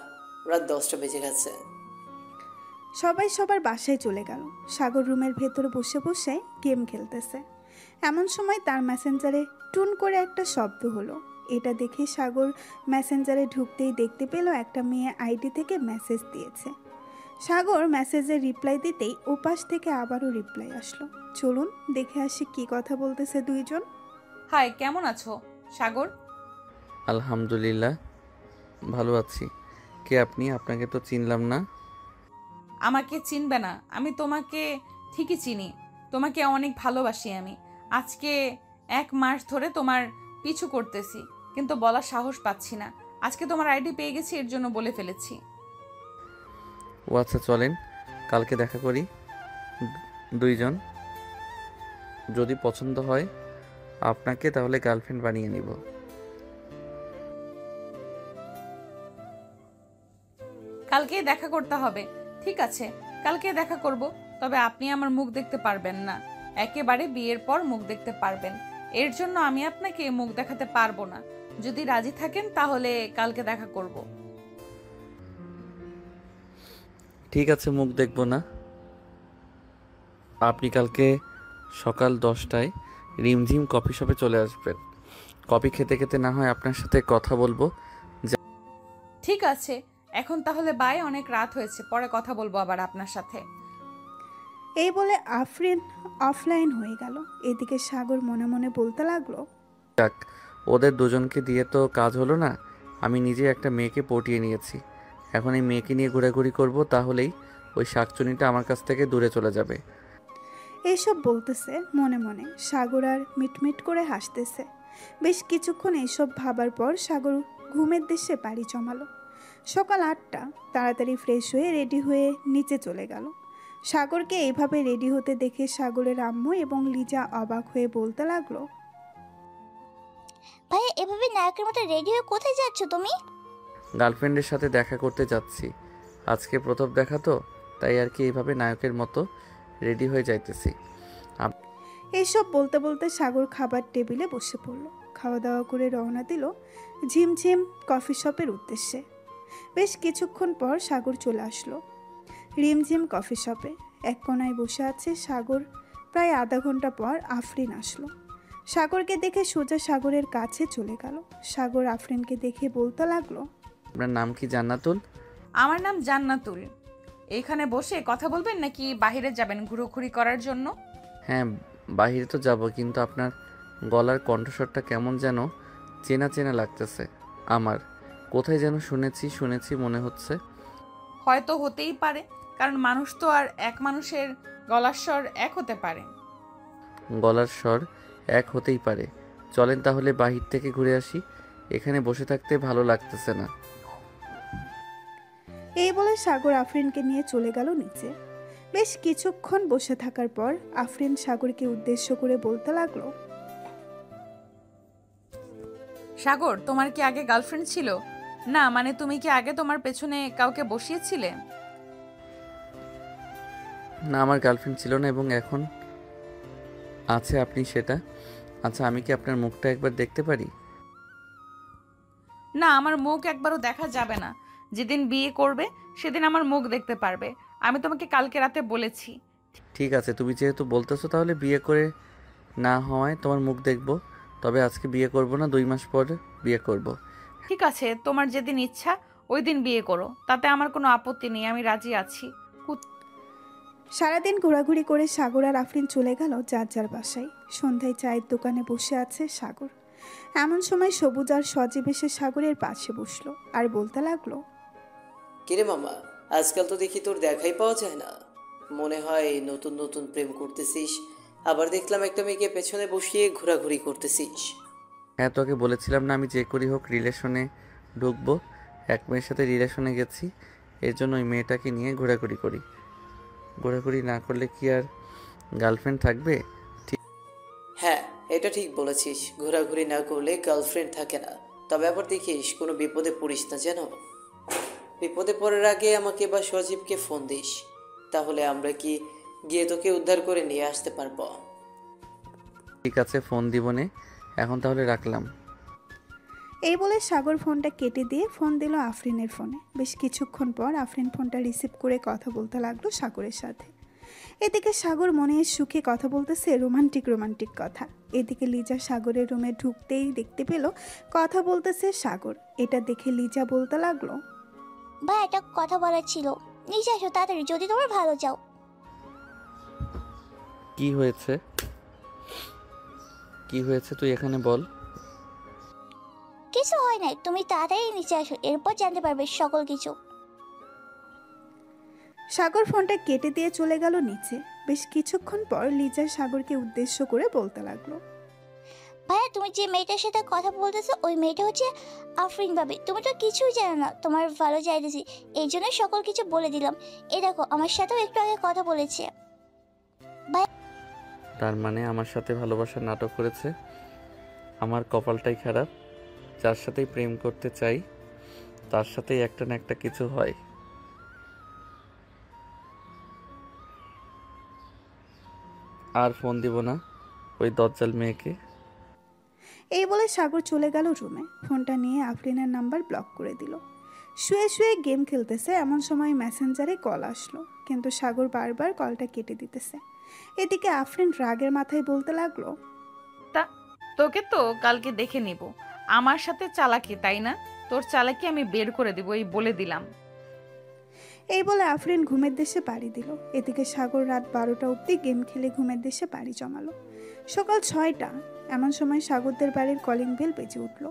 রাত 10টা বেজে গেছে। সবাই সবার বাসায় চলে গেল। সাগর রুমের ভেতরে বসে বসে গেম খেলতেছে। এমন সময় তার মেসেঞ্জারে টুন করে একটা শব্দ হলো। এটা দেখে সাগর মেসেঞ্জারে ঢুকতেই দেখতে পেল একটা মেয়ে আইডি থেকে মেসেজ দিয়েছে। সাগর মেসেজের রিপ্লাই দিতেই ওপাশ থেকে আবারও রিপ্লাই আসলো। চলুন দেখে আসি কি কথা বলতেছে দুইজন। হাই, কেমন আছো সাগর? আলহামদুলিল্লাহ ভালো আছি। কে আপনি? আপনাকে তো চিনলাম না। আমাকে চিনবে না? আমি তোমাকে ঠিকই চিনি, তোমাকে অনেক ভালোবাসি আমি। আজকে 1 মাস ধরে তোমার পিছু করতেছি, কিন্তু বলার সাহস পাচ্ছি না। আজকে তোমার আইডি পেয়ে গেছি, এর জন্য বলে ফেলেছি। ও আচ্ছা, চলেন কালকে দেখা করি দুইজন। যদি পছন্দ হয় আপনাকে তাহলে গার্লফ্রেন্ড বানিয়ে নিব। কালকে দেখা করতে হবে। ঠিক আছে, কালকে দেখা করব, তবে আপনি আমার মুখ দেখতে পারবেন না। একেবারে বিয়ের পর মুখ দেখতে পারবেন, এর জন্য আমি আপনাকে মুখ দেখাতে পারবো না। যদি রাজি থাকেন তাহলে কালকে দেখা করব। ঠিক আছে, মুখ দেখব না। আপনি কালকে সকাল 10টায় রিমঝিম কফি শপে চলে আসবেন। কফি খেতে খেতে না হয় আপনার সাথে কথা বলবো। ঠিক আছে, এখন তাহলে বাই, অনেক রাত হয়েছে, পরে কথা বলবো আবার আপনার সাথে। এই বলে আফরিন অফলাইন হয়ে গেল। এদিকে সাগর মনে মনে বলতে লাগলো, যাক, ওদের দুজনকে দিয়ে তো কাজ হলো না। আমি নিজে একটা মেয়েকে পটিয়ে নিয়েছি, এখন এই মেয়েকে নিয়ে ঘোরাঘুরি করব, তাহলেই ওই শাকচুনিটা আমার কাছ থেকে দূরে চলে যাবে। এইসব বলতেছে মনে মনে। সাগর আর মিটমিট করে হাসতেছে। বেশ কিছুক্ষণ এইসব ভাবার পর সাগর ঘুমের দেশে পাড়ি জমালো। সকাল 8টা, তাড়াতাড়ি ফ্রেশ হয়ে রেডি হয়ে নিচে চলে গেল। সাগরকে এইভাবে রেডি হতে দেখে সাগরের আম্মু এবং লিজা অবাক হয়ে বলতে লাগলো, ভাইয়া এভাবে নায়কের মতো রেডি হয়ে কোথায় যাচ্ছ তুমি? গার্লফ্রেন্ডের সাথে দেখা করতে যাচ্ছি। আজকে প্রথম দেখা তো, তাই আর কি এইভাবে নায়কের মতো রেডি হয়ে যাইতেছি। এইসব বলতে বলতে সাগর খাবার টেবিলে বসে পড়ল। খাওয়া দাওয়া করে রওনা দিল ঝিমঝিম কফি শপের উদ্দেশ্যে। বেশ কিছুক্ষণ পর সাগর চলে আসলো রিমঝিম কফি শপে। এক কোনায় বসে আছে সাগর। প্রায় আধা ঘন্টা পর আফরিন আসলো। সাগরকে দেখে সোজা সাগরের কাছে চলে গেল। সাগর আফরিনকে দেখে বলতে লাগলো, আপনার নাম কি জান্নাতুল? আমার নাম জান্নাতুল। এইখানে বসে কথা বলবেন নাকি বাইরে যাবেন ঘুরোঘুরি করার জন্য? হ্যাঁ, বাইরে তো যাব, কিন্তু আপনার গলার কণ্ঠস্বরটা কেমন যেন চেনা চেনা লাগতেছে আমার। কোথায় যেন শুনেছি মনে হচ্ছে। হয়তো হতেই পারে, কারণ মানুষ তো আর এক মানুষের গলার স্বর এক হতে পারে। গলার স্বর এক হতেই পারে। চলেন তাহলে বাহির থেকে ঘুরে আসি, এখানে বসে থাকতে ভালো লাগতেছে না। এই বলে সাগর আফরিনকে নিয়ে চলে গেল নিচে। বেশ কিছুক্ষণ বসে থাকার পর আফরিন সাগরকে উদ্দেশ্য করে বলতে লাগলো, সাগর, তোমার কি আগে গার্লফ্রেন্ড ছিল? না মানে তুমি কি আগে তোমার পেছনে কাউকে বসিয়েছিলে? না, আমার গার্লফ্রেন্ড ছিল না এবং এখন আছে আপনি সেটা। আচ্ছা, আমি কি আপনার মুখটা একবার দেখতে পারি? না, আমার মুখ একবারও দেখা যাবে না। যেদিন বিয়ে করবে সেদিন আমার মুখ দেখতে পারবে। আমি তোমাকে কালকে রাতে বলেছি। ঠিক আছে, তুমি যেহেতু বলতেছো তাহলে বিয়ে করে না হওয়ায় তোমার মুখ দেখব। তবে আজকে বিয়ে করব না, 2 মাস পর বিয়ে করব। ঠিক আছে, তোমার যেদিন ইচ্ছা ওই দিন বিয়ে করো, তাতে আমার কোনো আপত্তি নেই, আমি রাজি আছি। সারাদিন ঘোরাঘুরি করে সাগর আর আফরিন চলে গেল যার যার বাসায়। সন্ধ্যায় চায়ের দোকানে বসে আছে সাগর। এমন সময় সবুজ আর সজীব এসে সাগরের পাশে বসলো আর বলতে লাগলো, কিরে মামা, আজকাল তো দেখি তোর দেখাই পাওয়া যায় না। মনে হয় নতুন নতুন প্রেম করতেছিস, আবার দেখলাম একটা মেয়েকে পেছনে বসিয়ে ঘোরাঘুরি করতেছিস। হ্যাঁ, তোকে বলেছিলাম না আমি যে করি হোক রিলেশনে ঢুকবো। এক মেয়ের সাথে রিলেশনে গেছি, এর জন্য ওই মেয়েটাকে নিয়ে ঘোরাঘুরি করি। ঘোরাঘুরি না করলে কি আর গার্লফ্রেন্ড থাকবে? হ্যাঁ, এটা ঠিক বলেছিস, ঘোরাঘুরি না করলে গার্লফ্রেন্ড থাকে না। তবে আবার দেখিস কোনো বিপদে পড়িস না যেন। বিপদে পড়ার আগে আমাকে বা সজীবকে ফোন দিস, তাহলে আমরা কি গিয়ে তোকে উদ্ধার করে নিয়ে আসতে পারবো। ঠিক আছে, ফোন দিবনে। এখন তাহলে রাখলাম। এই বলে সাগর ফোনটা কেটে দিয়ে ফোন দিল আফরিনের ফোনে। বেশ কিছুক্ষণ পর আফরিন ফোনটা রিসিভ করে কথা বলতে লাগলো সাগরের সাথে। এদিকে সাগর মনে সুখে কথা বলতেছে রোমান্টিক রোমান্টিক কথা। এদিকে লিজা সাগরের রুমে ঢুকতেই দেখতে পেল কথা বলতেছে সাগর। এটা দেখে লিজা বলতে লাগলো, ভাই একটা কথা বলার ছিল, নিচে আসো তাড়াতাড়ি যদি তোমার ভালো চাও। কি হয়েছে? কি হয়েছে তুই এখানে বল। কিছু হয় নাই, তুমি তাড়াতাড়ি নিচে আসো, এরপর জানতে পারবে সকল কিছু। সাগর ফোনটা কেটে দিয়ে চলে গেল নিচে। বেশ কিছুক্ষণ পর লিজা সাগরকে উদ্দেশ্য করে বলতে লাগলো, ভাইয়া তুমি যে মেয়েটার সাথে কথা বলতেছো ওই মেয়েটা হচ্ছে আফরিন ভাবি। তুমি তো কিছুই জানো না, তোমার ভালো চাইতেছি এই জন্য সকল কিছু বলে দিলাম। এই দেখো আমার সাথেও একটু আগে কথা বলেছে। তার মানে আমার সাথে ভালোবাসার নাটক করেছে। আমার কপালটাই খারাপ, যার সাথেই প্রেম করতে চাই তার সাথেই একটা না একটা কিছু হয়। আর ফোন দিব না ওই দজ্জাল মেয়েকে। এই বলে সাগর চলে গেল রুমে। ফোনটা নিয়ে আফরিনের নাম্বার ব্লক করে দিল। শুয়ে শুয়ে গেম খেলতেছে এমন সময় মেসেঞ্জারে কল আসলো, কিন্তু সাগর বারবার কলটা কেটে দিতেছে। এদিকে আফরিন রাগের মাথায় বলতে লাগলো, তা তোকে তো কালকে দেখে নিব। আমার সাথে চালাকি, তাই না? তোর চালাকি আমি বের করে দিব, এই বলে দিলাম। এই বলে আফরিন ঘুমের দেশে পাড়ি দিল। এদিকে সাগর রাত 12টা অবধি গেম খেলে ঘুমের দেশে পাড়ি জমালো। সকাল 6টা এমন সময় সাগরদের বাড়ির কলিং বেল বেজে উঠল।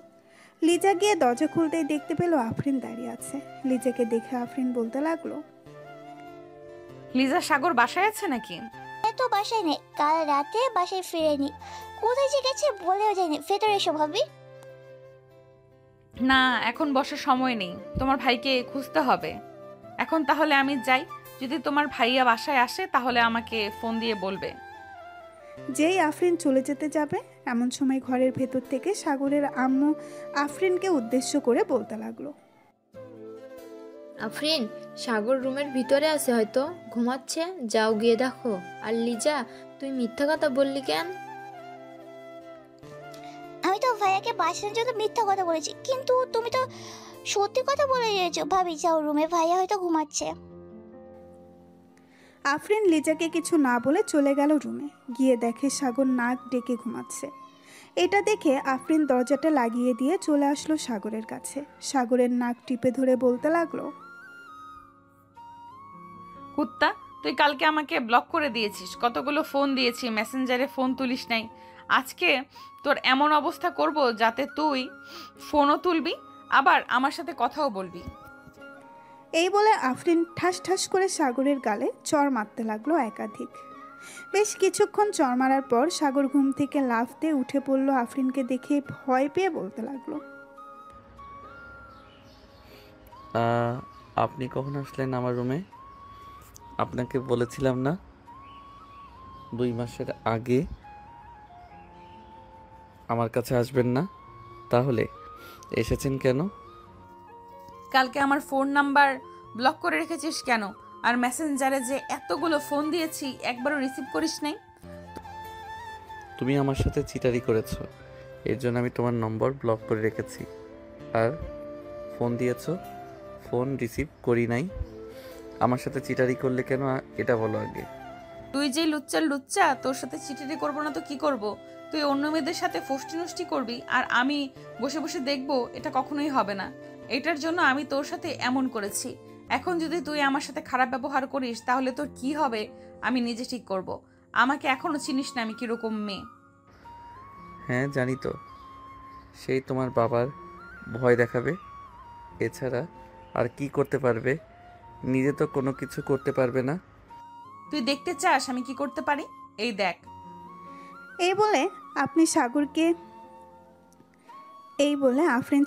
লিজা গিয়ে দরজা খুলতেই দেখতে পেল আফরিন দাঁড়িয়ে আছে। লিজাকে দেখে আফরিন বলতে লাগলো, লিজা, সাগর বাসায় আছে নাকি? তো বাসায় নেই, কাল রাতে বাসায় ফিরেনি। কোথায় যে গেছে বলেও যায়নি। ভেতরে এসো ভাবি। না, এখন বসার সময় নেই, তোমার ভাইকে খুঁজতে হবে এখন। তাহলে আমি যাই, যদি তোমার ভাইয়া বাসায় আসে তাহলে আমাকে ফোন দিয়ে বলবে। যেই আফরিন চলে যেতে যাবে এমন সময় ঘরের ভেতর থেকে সাগরের আম্মু আফরিনকে উদ্দেশ্য করে বলতে লাগলো, আফরিন, সাগর রুমের ভিতরে আছে, হয়তো ঘুমাচ্ছে, যাও গিয়ে দেখো। আর লিজা, তুই মিথ্যা কথা বললি কেন? আমি তো ভাইয়াকে বাঁচানোর জন্য মিথ্যা কথা বলেছি, কিন্তু তুমি তো সত্যি কথা বলে দিয়েছো। ভাবি যাও রুমে, ভাইয়া হয়তো ঘুমাচ্ছে। আফরিন লিজাকে কিছু না বলে চলে গেল রুমে। গিয়ে দেখে সাগর নাক ডেকে ঘুমাচ্ছে। এটা দেখে আফরিন দরজাটা লাগিয়ে দিয়ে চলে আসলো সাগরের কাছে। সাগরের নাক টিপে ধরে বলতে লাগলো, কুত্তা, তুই কালকে আমাকে ব্লক করে দিয়েছিস, কতগুলো ফোন দিয়েছি, মেসেঞ্জারে ফোন তুলিস নাই। আজকে তোর এমন অবস্থা করব যাতে তুই ফোনও তুলবি আবার আমার সাথে কথাও বলবি। এই বলে আফরিন ঠাস ঠাস করে সাগরের গালে চড় মারতে লাগলো একাধিক। বেশ কিছুক্ষণ চড় মারার পর সাগর ঘুম থেকে লাফ দিয়ে উঠে পড়লো। আফরিনকে দেখে ভয় পেয়ে বলতে লাগলো, আপনি কখন আসলেন আমার রুমে? আপনাকে বলেছিলাম না 2 মাসের আগে আমার কাছে আসবেন না, তাহলে এসেছেন কেন? কালকে আমার ফোন নাম্বার ব্লক করে রেখেছিস কেন? আর মেসেঞ্জারে যে এতগুলো ফোন দিয়েছি একবারও রিসিভ করিস নাই। তুমি আমার সাথে চিটারি করেছো, এর জন্য আমি তোমার নম্বর ব্লক করে রেখেছি। আর ফোন দিয়েছো, ফোন রিসিভ করি নাই। আমার সাথে চিটারি করলে কেন এটা বলো আগে। তুই যে লুচ্চার লুচ্চা, তোর সাথে চিটারি করবো না তো কি করব? তুই অন্য মেয়েদের সাথে ফষ্টি নষ্টি করবি আর আমি বসে বসে দেখবো, এটা কখনোই হবে না। এটার জন্য আমি তোর সাথে এমন করেছি। এখন যদি তুই আমার সাথে খারাপ ব্যবহার করিস তাহলে তোর কি হবে আমি নিজে ঠিক করব। আমাকে এখনো চিনিস না আমি কিরকম মেয়ে। হ্যাঁ জানি তো, সেই তোমার বাবার ভয় দেখাবে, এছাড়া আর কি করতে পারবে? নিজে তো কোনো কিছু করতে পারবে না। তুই দেখতে চাস আমি কি করতে পারি? এই দেখ। এই বলে আফরিন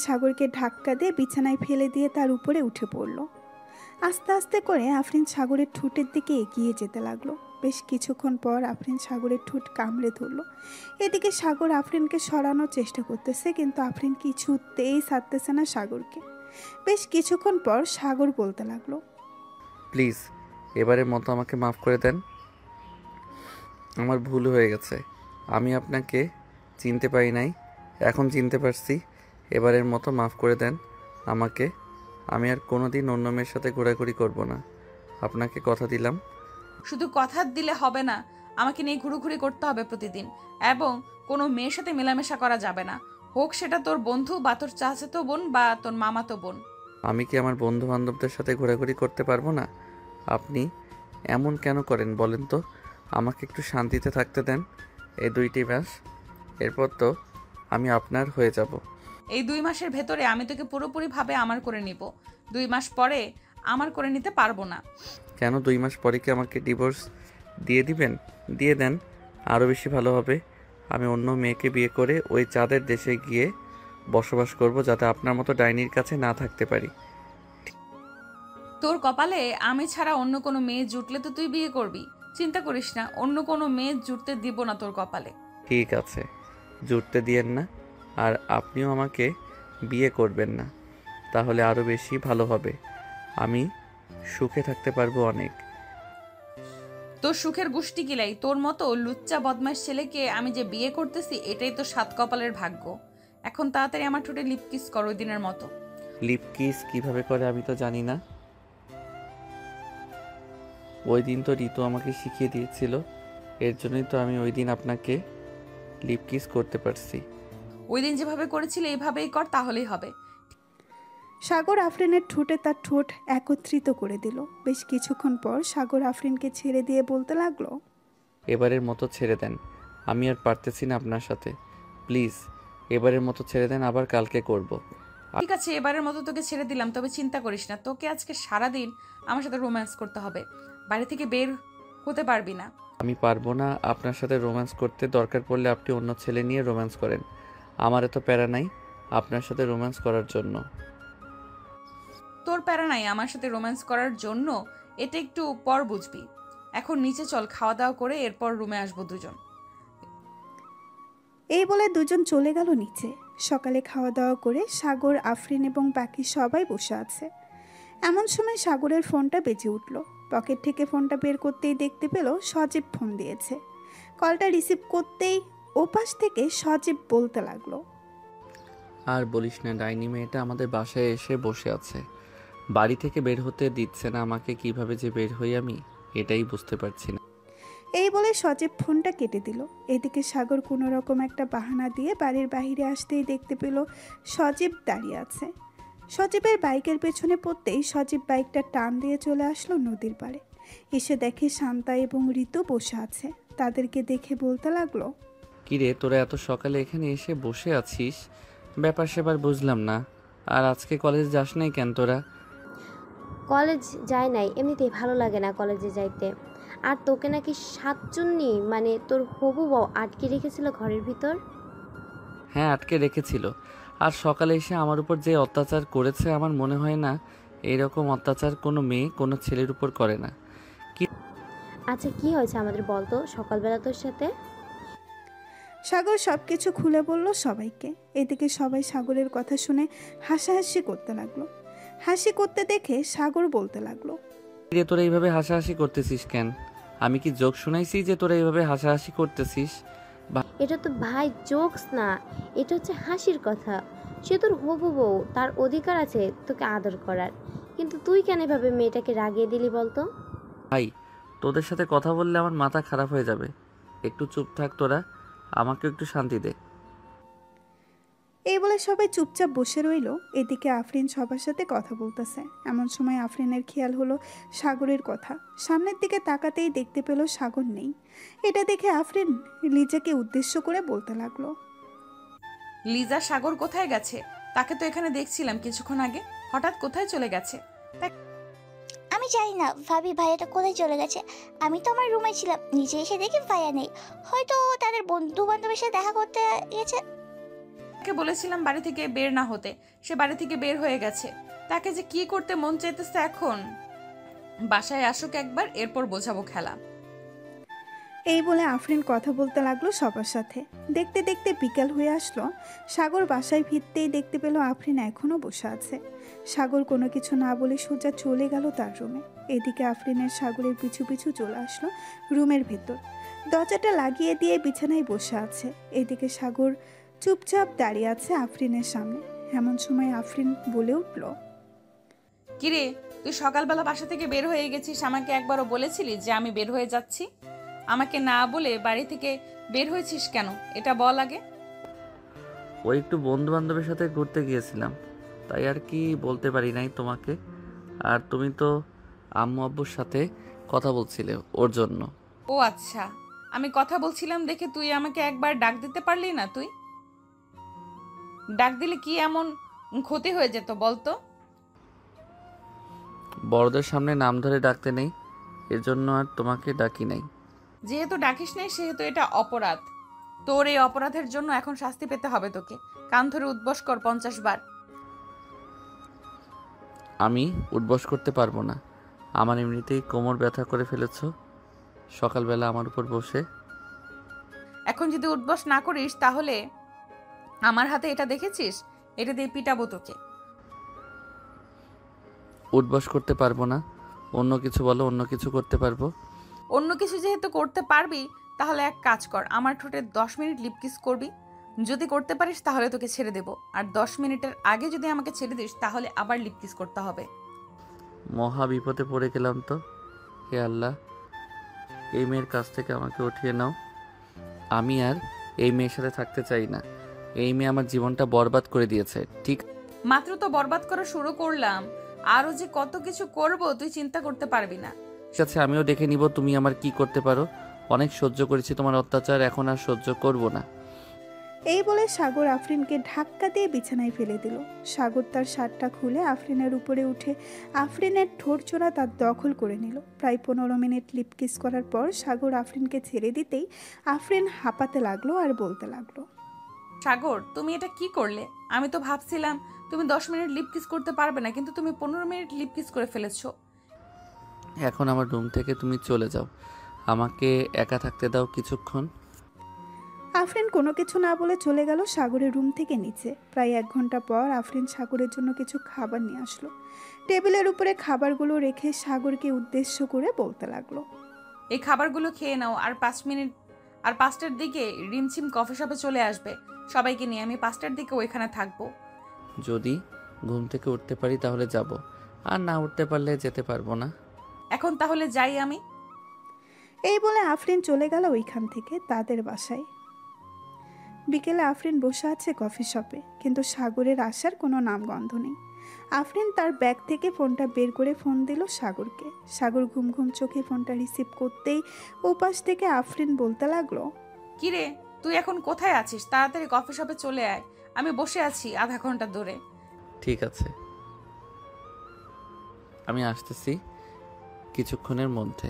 সাগরকে ধাক্কা দিয়ে বিছানায় ফেলে দিয়ে তার উপরে উঠে পড়ল। আস্তে আস্তে করে আফরিন সাগরের ঠোঁটের দিকে এগিয়ে যেতে লাগলো। বেশ কিছুক্ষণ পর আফরিন সাগরের ঠোঁট কামড়ে ধরল। এদিকে সাগর আফরিনকে সরানোর চেষ্টা করতেছে, কিন্তু আফরিন কিছুতেই ছাড়তেছে না সাগরকে। বেশ কিছুক্ষণ পর সাগর বলতে লাগলো, প্লিজ এবারের মতো আমাকে মাফ করে দেন। আমার ভুল হয়ে গেছে, আমি আপনাকে চিনতে পারি নাই, এখন চিনতে পারছি। এবারের মতো মাফ করে দেন আমাকে। আমি আর কোনোদিন অন্য মেয়ের সাথে ঘোরাঘুরি করব না, আপনাকে কথা দিলাম। শুধু কথা দিলে হবে না, আমাকে নিয়ে ঘুরোঘুরি করতে হবে প্রতিদিন, এবং কোনো মেয়ের সাথে মেলামেশা করা যাবে না, হোক সেটা তোর বন্ধু বা তোর চাচাতো বোন বা তোর মামাতো বোন। আমি কি আমার বন্ধু বান্ধবদের সাথে ঘোরাঘুরি করতে পারবো না? আপনি এমন কেন করেন বলেন তো? আমাকে একটু শান্তিতে থাকতে দেন এই 2টি মাস, এরপর তো আমি আপনার হয়ে যাব। এই 2 মাসের ভেতরে আমি তোকে পুরোপুরিভাবে আমার করে নিব। 2 মাস পরে আমার করে নিতে পারবো না। কেন 2 মাস পরে কি আমাকে ডিভোর্স দিয়ে দিবেন? দিয়ে দেন, আরও বেশি ভালো হবে। আমি অন্য মেয়েকে বিয়ে করে ওই চাঁদের দেশে গিয়ে বসবাস করব, যাতে আপনার মতো ডাইনির কাছে না থাকতে পারি। তোর কপালে আমি ছাড়া অন্য কোনো মেয়ে জুটলে তো তুই বিয়ে করবি। চিন্তা করিস না, অন্য কোনো মেয়ে জুটতে দিব না তোর কপালে। ঠিক আছে, জুটতে দিয়েন না, আর আপনিও আমাকে বিয়ে করবেন না, তাহলে আরও বেশি ভালো হবে। আমি সুখে থাকতে পারবো অনেক। তোর সুখের গুষ্টি কিলাই, তোর মতো লুচ্চা বদমাশ ছেলেকে আমি যে বিয়ে করতেছি এটাই তো 7 কপালের ভাগ্য। এখন তাড়াতাড়ি আমার ঠোঁটে লিপ কিস কর ওই দিনের মতো। লিপ কিস কিভাবে করে আমি তো জানি না। ওই দিন তো ঋতু আমাকে শিখিয়ে দিয়েছিল, এর জন্যই তো আমি ওই দিন আপনাকে লিপ কিস করতে পারছি। ওই দিন যেভাবে করেছিলে এইভাবেই কর, তাহলেই হবে। সাগর আফরিনের ঠোঁটে তার ঠোঁট একত্রিত করে দিল। বেশ কিছুক্ষণ পর সাগর আফরিনকে ছেড়ে দিয়ে বলতে লাগলো, এবারের মতো ছেড়ে দেন, আমি আর পারতেছি না আপনার সাথে। প্লিজ এবারের মতো ছেড়ে দেন, আবার কালকে করব। ঠিক আছে, এবারের মতো তোকে ছেড়ে দিলাম, তবে চিন্তা করিস না, তোকে আজকে সারাদিন আমার সাথে রোম্যান্স করতে হবে, বাড়ি থেকে বের হতে পারবি না। আমি পারবো না আপনার সাথে রোম্যান্স করতে, দরকার পড়লে আপনি অন্য ছেলে নিয়ে রোম্যান্স করেন, আমার এত প্যারা নাই আপনার সাথে রোম্যান্স করার জন্য। তোর প্যারা নাই আমার সাথে রোম্যান্স করার জন্য, এটা একটু পর বুঝবি। এখন নিচে চল, খাওয়া দাওয়া করে এরপর রুমে আসবো দুজন। এই বলে দুজন চলে গেল নিচে। সকালে খাওয়া দাওয়া করে সাগর, আফরিন এবং বাকি সবাই বসে আছে। এমন সময় সাগরের ফোনটা বেজে উঠল। পকেট থেকে ফোনটা বের করতেই দেখতে পেল সজীব ফোন দিয়েছে। কলটা রিসিভ করতেই ওপাশ থেকে সজীব বলতে লাগলো, আর বলিস না, ডাইনি মেয়েটা আমাদের বাসায় এসে বসে আছে, বাড়ি থেকে বের হতে দিচ্ছে না আমাকে। কিভাবে যে বের হই আমি এটাই বুঝতে পারছি না। এই বলে সজীব ফোনটা কেটে দিল। এদিকে সাগর কোনো রকম একটা বাহানা দিয়ে বাড়ির বাইরে আসতেই দেখতে পেল সজীব দাঁড়িয়ে আছে। সজীবের বাইকের পেছনে পড়তেই সজীব বাইকটা টান দিয়ে চলে আসলো নদীর পাড়ে। এসে দেখে শান্তা এবং ঋতু বসে আছে। তাদেরকে দেখে বলতে লাগলো, কিরে তোরা এত সকালে এখানে এসে বসে আছিস, ব্যাপার সেবার বুঝলাম না। আর আজকে কলেজ যাস নাই কেন তোরা? কলেজ যায় নাই, এমনিতেই ভালো লাগে না কলেজে যাইতে। আর তোকে নাকি সাতচুন্নি মানে তোর হবু বউ আটকে রেখেছিল ঘরের ভিতর। হ্যাঁ আটকে রেখেছিল, আর সকালে এসে আমার উপর যে অত্যাচার করেছে, আমার মনে হয় না এইরকম অত্যাচার কোনো মেয়ে কোনো ছেলের উপর করে না। আচ্ছা কি হয়েছে আমাদের বলতো সকালবেলা তোর সাথে? সাগর সবকিছু খুলে বলল সবাইকে। এদিকে সবাই সাগরের কথা শুনে হাসাহাসি করতে লাগলো। হাসি করতে দেখে সাগর বলতে লাগলো, রে তোরা এইভাবে হাসাহাসি করতেছিস কেন? আমি কি জোক শুনাইছি যে তোরা এইভাবে হাসাহাসি করতেছিস? এটা তো ভাই জোকস না, এটা হচ্ছে হাসির কথা। সে তোর হবু বউ, তার অধিকার আছে তোকে আদর করার, কিন্তু তুই কেন এভাবে মেয়েটাকে রাগিয়ে দিলি বলতো? ভাই তোদের সাথে কথা বললে আমার মাথা খারাপ হয়ে যাবে, একটু চুপ থাক তোরা, আমাকে একটু শান্তি দে। এই বলে সবাই চুপচাপ বসে রইল। এদিকে আফরিন সবার সাথে কথা বলতেছে। এমন সময় আফরিনের খেয়াল হলো সাগরের কথা। সামনের দিকে তাকাতেই দেখতে পেল সাগর নেই। এটা দেখে আফরিন লিজাকে উদ্দেশ্য করে বলতে লাগলো, লিজা সাগর কোথায় গেছে? তাকে তো এখানে দেখছিলাম কিছুক্ষণ আগে, হঠাৎ কোথায় চলে গেছে? আমি জানি না ভাবি ভাইয়াটা কোথায় চলে গেছে। আমি তো আমার রুমে ছিলাম, নিচে এসে দেখি ভাইয়া নেই। হয়তো তাদের বন্ধু বান্ধবের সাথে দেখা করতে গেছে। তাকে বলেছিলাম বাড়ি থেকে বের না হতে, সে বাড়ি থেকে বের হয়ে গেছে। তাকে যে কি করতে মন চাইতেছে এখন। বাসায় আসুক একবার, এরপর বোঝাবো খেলা। এই বলে আফরিন কথা বলতে লাগলো সবার সাথে। দেখতে দেখতে বিকাল হয়ে আসলো। সাগর বাসায় ফিরতেই দেখতে পেল আফরিন এখনও বসে আছে। সাগর কোনো কিছু না বলে সোজা চলে গেল তার রুমে। এদিকে আফরিনের সাগরের পিছু পিছু চলে আসলো রুমের ভেতর। দরজাটা লাগিয়ে দিয়ে বিছানায় বসে আছে। এদিকে সাগর চুপচাপ দাঁড়িয়ে আছে আফরিনের সামনে। এমন সময় আফরিন বলে উঠল, কিরে, তুই সকালবেলা বাসা থেকে বের হয়ে গেছিস, আমাকে একবারও বলেছিলি যে আমি বের হয়ে যাচ্ছি? আমাকে না বলে বাড়ি থেকে বের হয়েছিস কেন, এটা বল আগে। ওই একটু বন্ধু বান্ধবের সাথে ঘুরতে গিয়েছিলাম, তাই আর কি বলতে পারি নাই তোমাকে। আর তুমি তো আম্মু আব্বুর সাথে কথা বলছিলে ওর জন্য। ও আচ্ছা, আমি কথা বলছিলাম দেখে তুই আমাকে একবার ডাক দিতে পারলি না? তুই ডাক দিলে কি এমন ক্ষতি হয়ে যেত বলতো? বড়দের সামনে নাম ধরে ডাকতে নেই, এর জন্য আর তোমাকে ডাকি নাই। যেহেতু ডাকিস নাই সেহেতু এটা অপরাধ। তোর এই অপরাধের জন্য এখন শাস্তি পেতে হবে তোকে। কান ধরে উদ্বস কর 50 বার। আমি উঠবস করতে পারবো না, আমার এমনিতেই কোমর ব্যথা করে ফেলেছো সকালবেলা আমার উপর বসে। এখন যদি উদ্বস না করিস তাহলে আমার হাতে এটা দেখেছিস, এটা দিয়ে পিটাবো তোকে। উঠবস করতে পারবো না, অন্য কিছু বলো, অন্য কিছু করতে পারবো। অন্য কিছু যেহেতু করতে পারবি তাহলে এক কাজ কর, আমার ঠোঁটে 10 মিনিট লিপ কিস করবি। যদি করতে পারিস তাহলে তোকে ছেড়ে দেব, আর 10 মিনিটের আগে যদি আমাকে ছেড়ে দিস তাহলে আবার লিপ কিস করতে হবে। মহা বিপদে পড়ে গেলাম তো। হে আল্লাহ, এই মেয়ের কাছ থেকে আমাকে উঠিয়ে নাও। আমি আর এই মেয়ের সাথে থাকতে চাই না। এই মেয়ে আমার জীবনটা বরবাদ করে দিয়েছে। ঠিক মাত্র তো বরবাদ করা শুরু করলাম, আরো যে কত কিছু করব তুই চিন্তা করতে পারবি না। আছে, আমিও দেখে নিব তুমি আমার কি করতে পারো। অনেক সহ্য করেছি তোমার অত্যাচার, এখন আর সহ্য করব না। এই বলে সাগর আফরিনকে ধাক্কা দিয়ে বিছানায় ফেলে দিল। সাগর তার শার্টটা খুলে আফরিনের উপরে উঠে আফরিনের ঠোঁটজোড়া তার দখল করে নিল। প্রায় 15 মিনিট লিপ কিস করার পর সাগর আফরিনকে ছেড়ে দিতেই আফরিন হাঁপাতে লাগলো আর বলতে লাগলো, সাগর তুমি এটা কি করলে? আমি তো ভাবছিলাম তুমি 10 মিনিট লিপ কিস করতে পারবে না, কিন্তু তুমি 15 মিনিট লিপ কিস করে ফেলেছো। এখন আমার রুম থেকে তুমি চলে যাও, আমাকে একা থাকতে দাও কিছুক্ষণ। আফরিন কোনো কিছু না বলে চলে গেল সাগরের রুম থেকে নিচে। প্রায় 1 ঘন্টা পর আফরিন সাগরের জন্য কিছু খাবার নিয়ে আসলো। টেবিলের উপরে খাবারগুলো রেখে সাগরকে উদ্দেশ্য করে বলতে লাগলো, এই খাবারগুলো খেয়ে নাও, আর 5 মিনিট আর 5টার দিকে রিমঝিম কফি শপে চলে আসবে সবাইকে নিয়ে। আমি 5টার দিকে ওইখানে থাকবো। যদি ঘুম থেকে উঠতে পারি তাহলে যাব, আর না উঠতে পারলে যেতে পারবো না। এখন তাহলে যাই আমি। এই বলে আফরিন চলে গেল ওইখান থেকে তাদের বাসায়। বিকেলে আফরিন বসে আছে কফি শপে, কিন্তু সাগরের আসার কোনো নামগন্ধ নেই। আফরিন তার ব্যাগ থেকে ফোনটা বের করে ফোন দিল সাগরকে। সাগর ঘুম ঘুম চোখে ফোনটা রিসিভ করতেই ওপাশ থেকে আফরিন বলতে লাগলো, কিরে তুই এখন কোথায় আছিস? তাড়াতাড়ি কফি শপে চলে আয়, আমি বসে আছি আধা ঘন্টা ধরে। ঠিক আছে, আমি আসতেছি কিছুক্ষণের মধ্যে।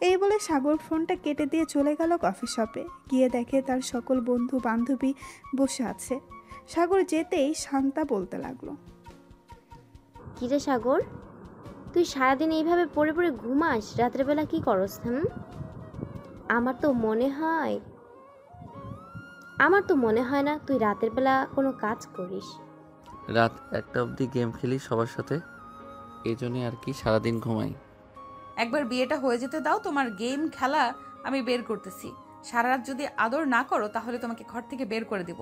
এই বলে সাগর ফোনটা কেটে দিয়ে চলে গেল কফি শপে। গিয়ে দেখে তার সকল বন্ধু বান্ধবী বসে আছে। সাগর যেতেই শান্তা বলতে লাগলো, কিরে সাগর, তুই সারাদিন এইভাবে পড়ে পড়ে ঘুমাস, রাত্রেবেলা কি করস? আমার তো মনে হয় না তুই রাতের বেলা কোনো কাজ করিস। রাত 1টা অবধি গেম খেলি সবার সাথে, এই জন্যে আর কি সারাদিন ঘুমাই। একবার বিয়েটা হয়ে যেতে দাও, তোমার গেম খেলা আমি বের করতেছি। সারা রাত যদি আদর না করো তাহলে তোমাকে ঘর থেকে বের করে দিব।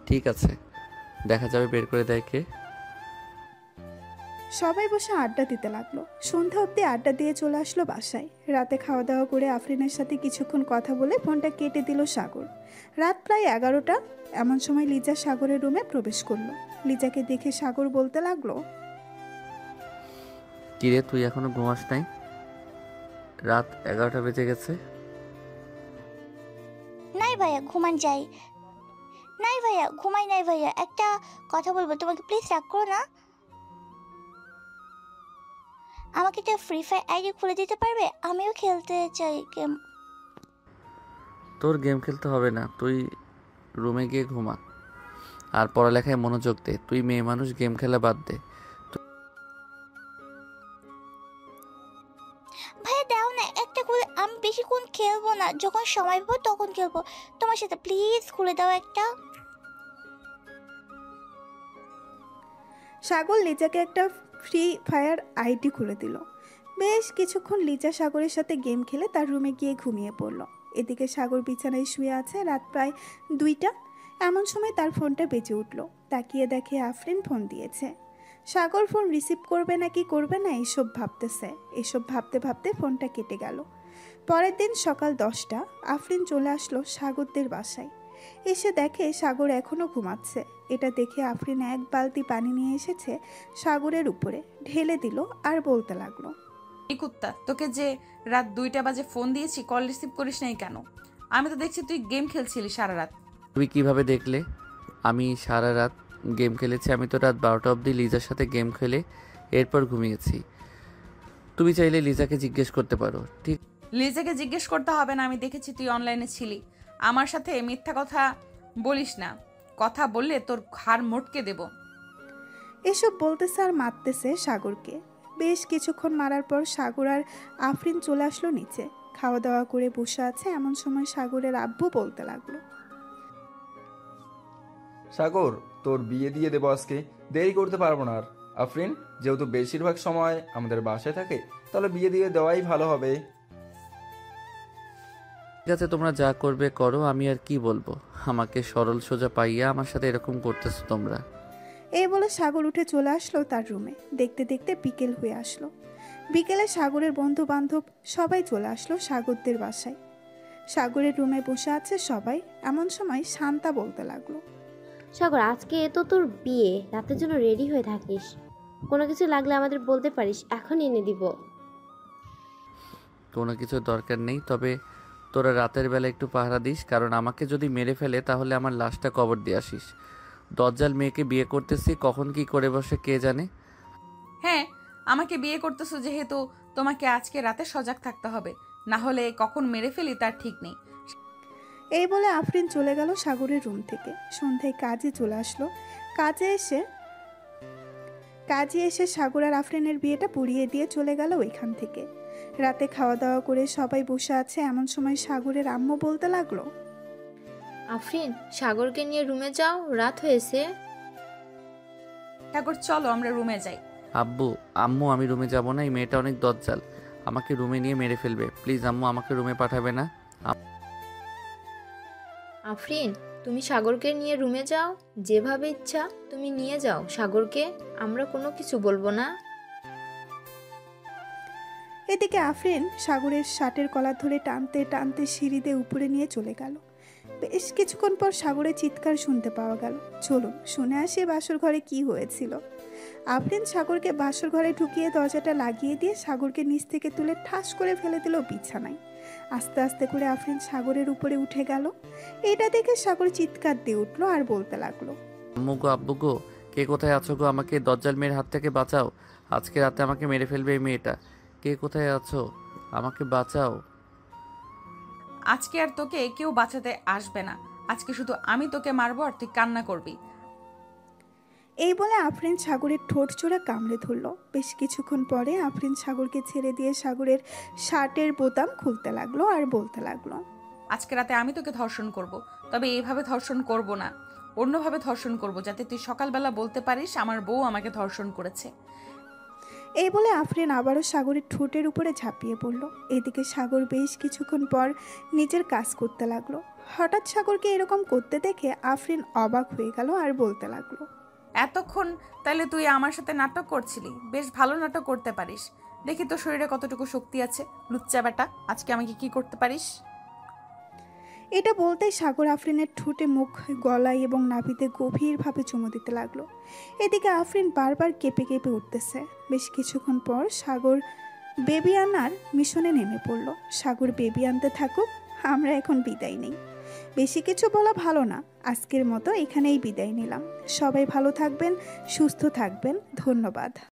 ঠিক আছে, দেখা যাবে বের করে দেয় কে। সবাই বসে আড্ডা দিতে লাগলো। সন্ধ্যা অবধি আড্ডা দিয়ে চলে আসলো বাসায়। রাতে খাওয়া দাওয়া করে আফরিনের সাথে কিছুক্ষণ কথা বলে ফোনটা কেটে দিল সাগর। রাত প্রায় 11টা। এমন সময় লিজা সাগরের রুমে প্রবেশ করলো। লিজাকে দেখে সাগর বলতে লাগলো, কিরে তুই এখনো ঘুমাস নাই? রাত 11টা বেজে গেছে। নাই ভাইয়া ঘুমান যাই। নাই ভাইয়া ঘুমাই নাই ভাইয়া, একটা কথা বলবো তোমাকে, প্লিজ রাগ করো না। আমাকে একটা ফ্রি ফায়ার আইডি খুলে দিতে পারবে? আমিও খেলতে চাই গেম। তোর গেম খেলতে হবে না, তুই রুমে গিয়ে ঘুমা আর পড়ালেখায় মনোযোগ দে। তুই মেয়ে মানুষ, গেম খেলা বাদ দে। ভাইয়া দাও না একটা খুলে, আমি বেশিক্ষণ খেলবো না, যখন সময় পাবো তখন খেলবো তোমার সাথে, প্লিজ খুলে দাও একটা। সাগর লিজাকে একটা ফ্রি ফায়ার আইডি খুলে দিল। বেশ কিছুক্ষণ লিজা সাগরের সাথে গেম খেলে তার রুমে গিয়ে ঘুমিয়ে পড়ল। এদিকে সাগর বিছানায় শুয়ে আছে। রাত প্রায় 2টা। এমন সময় তার ফোনটা বেজে উঠল। তাকিয়ে দেখে আফরিন ফোন দিয়েছে। সাগর ফোন রিসিভ করবে নাকি করবে না এসব ভাবতেছে। এসব ভাবতে ভাবতে ফোনটা কেটে গেল। পরের দিন সকাল 10টা আফরিন চলে আসলো সাগরদের বাসায়। এসে দেখে সাগর এখনো ঘুমাচ্ছে। এটা দেখে আফরিন এক বালতি পানি নিয়ে এসেছে সাগরের উপরে ঢেলে দিল আর বলতে লাগলো, এই কুত্তা, তোকে যে রাত 2টা বাজে ফোন দিয়েছি, কল রিসিভ করিস নাই কেন? আমি তো দেখছি তুই গেম খেলছিলি সারা রাত। তুমি কিভাবে দেখলে আমি সারা রাত গেম খেলেছি? আমি তো রাত 12টা অবধি লিজার সাথে গেম খেলে এরপর ঘুমিয়েছি। তুমি চাইলে লিজাকে জিজ্ঞেস করতে পারো। ঠিক, লিজাকে জিজ্ঞেস করতে হবে না, আমি দেখেছি তুই অনলাইনে ছিলি। আমার সাথে মিথ্যা কথা বলিস না, কথা বললে তোর ঘাড় মোটকে দেব। এসব বলতেছে আর মারতেছে সাগরকে। বেশ কিছুক্ষণ মারার পর সাগর আর আফরিন চলে আসলো নিচে। খাওয়া দাওয়া করে বসে আছে। এমন সময় সাগরের আব্বু বলতে লাগলো, সাগর, তোর বিয়ে দিয়ে দেবো আজকে, দেরি করতে পারবো না আর। আফরিন যেহেতু বেশিরভাগ সময় আমাদের বাসায় থাকে, তাহলে বিয়ে দিয়ে দেওয়াই ভালো হবে। ঠিক আছে, তোমরা যা করবে করো, আমি আর কি বলবো। আমাকে সরল সোজা পাইয়া আমার সাথে এরকম করতেছো তোমরা। এই বলে সাগর উঠে চলে আসলো তার রুমে। দেখতে দেখতে বিকেল হয়ে আসলো। বিকেলে সাগরের বন্ধু বান্ধব সবাই চলে আসলো সাগরদের বাসায়। সাগরের রুমে বসে আছে সবাই। এমন সময় শান্তা বলতে লাগলো, সাগর, আজকে তো তোর বিয়ে, রাতের জন্য রেডি হয়ে থাকিস। কোনো কিছু লাগলে আমাদের বলতে পারিস, এখন এনে দিব। কোনো কিছুর দরকার নেই, তবে তোরা রাতের বেলা একটু পাহারা দিস, কারণ আমাকে যদি মেরে ফেলে তাহলে আমার লাশটা কবর দিয়ে আসিস। দজ্জাল মেয়েকে বিয়ে করতেছি, কখন কি করে বসে কে জানে। হ্যাঁ, আমাকে বিয়ে করতেছো যেহেতু তোমাকে আজকে রাতে সজাগ থাকতে হবে, না হলে কখন মেরে ফেলি তার ঠিক নেই। এই বলে আফরিন চলে গেল সাগরের রুম থেকে। সন্ধ্যায় কাজে চলে আসলো। কাজে এসে সাগর আর আফরিনের বিয়েটা পুড়িয়ে দিয়ে চলে গেল ওইখান থেকে। রাতে খাওয়া দাওয়া করে সবাই বসে আছে। এমন সময় সাগরের আম্মু বলতে লাগলো, আফরিন, সাগরকে নিয়ে রুমে যাও, রাত হয়েছে। সাগর চলো আমরা রুমে যাই। আব্বু, আম্মু, আমি রুমে যাব না, এই মেয়েটা অনেক দজ্জাল, আমাকে রুমে নিয়ে মেরে ফেলবে। প্লিজ আম্মু, আমাকে রুমে পাঠাবে না। আফরিন, তুমি সাগরকে নিয়ে রুমে যাও, যেভাবে ইচ্ছা তুমি নিয়ে যাও সাগরকে, আমরা কোনো কিছু বলবো না। এদিকে আফরিন সাগরের শার্টের কলার ধরে টানতে টানতে সিঁড়ি দিয়ে উপরে নিয়ে চলে গেল। বেশ কিছুক্ষণ পর সাগরের চিৎকার শুনতে পাওয়া গেল। চলুন শুনে আসি বাসর ঘরে কি হয়েছিল। আফরিন সাগরকে বাসর ঘরে ঢুকিয়ে দরজাটা লাগিয়ে দিয়ে সাগরকে নিচ থেকে তুলে ঠাস করে ফেলে দিল বিছানায়। আস্তে আস্তে করে আফরিন সাগরের উপরে উঠে গেল। এটা দেখে সাগর চিৎকার দিয়ে উঠলো আর বলতে লাগলো, আম্মু গো, আব্বু গো, কে কোথায় আছো গো? আমাকে দজ্জাল মেয়ের হাত থেকে বাঁচাও। আজকে রাতে আমাকে মেরে ফেলবে এই মেয়েটা। কে কোথায় আছো? আমাকে বাঁচাও। আজকে আর তোকে কেউ বাঁচাতে আসবে না। আজকে শুধু আমি তোকে মারবো আর তুই কান্না করবি। এই বলে আফরিন সাগরের ঠোঁট চোরা কামড়ে ধরলো। বেশ কিছুক্ষণ পরে আফরিন সাগরকে ছেড়ে দিয়ে সাগরের শার্টের বোতাম খুলতে লাগলো আর বলতে লাগলো, আজকে রাতে আমি তোকে ধর্ষণ করব, তবে এইভাবে ধর্ষণ করব না, অন্যভাবে ধর্ষণ করব, যাতে তুই সকালবেলা বলতে পারিস আমার বউ আমাকে ধর্ষণ করেছে। এই বলে আফরিন আবারও সাগরের ঠোঁটের উপরে ঝাঁপিয়ে পড়ল। এদিকে সাগর বেশ কিছুক্ষণ পর নিজের কাজ করতে লাগলো। হঠাৎ সাগরকে এরকম করতে দেখে আফরিন অবাক হয়ে গেল আর বলতে লাগলো, এতক্ষণ তাহলে তুই আমার সাথে নাটক করছিলি। বেশ ভালো নাটক করতে পারিস। দেখি তোর শরীরে কতটুকু শক্তি আছে। লুচ্চা বেটা, আজকে আমাকে কি করতে পারিস? এটা বলতেই সাগর আফরিনের ঠোঁটে, মুখ, গলায় এবং নাভিতে গভীরভাবে চুমু দিতে লাগলো। এদিকে আফরিন বারবার কেঁপে কেঁপে উঠতেছে। বেশ কিছুক্ষণ পর সাগর বেবি আনার মিশনে নেমে পড়ল। সাগর বেবি আনতে থাকুক, আমরা এখন বিদায় নেই। বেশি কিছু বলা ভালো না, আজকের মতো এখানেই বিদায় নিলাম। সবাই ভালো থাকবেন, সুস্থ থাকবেন। ধন্যবাদ।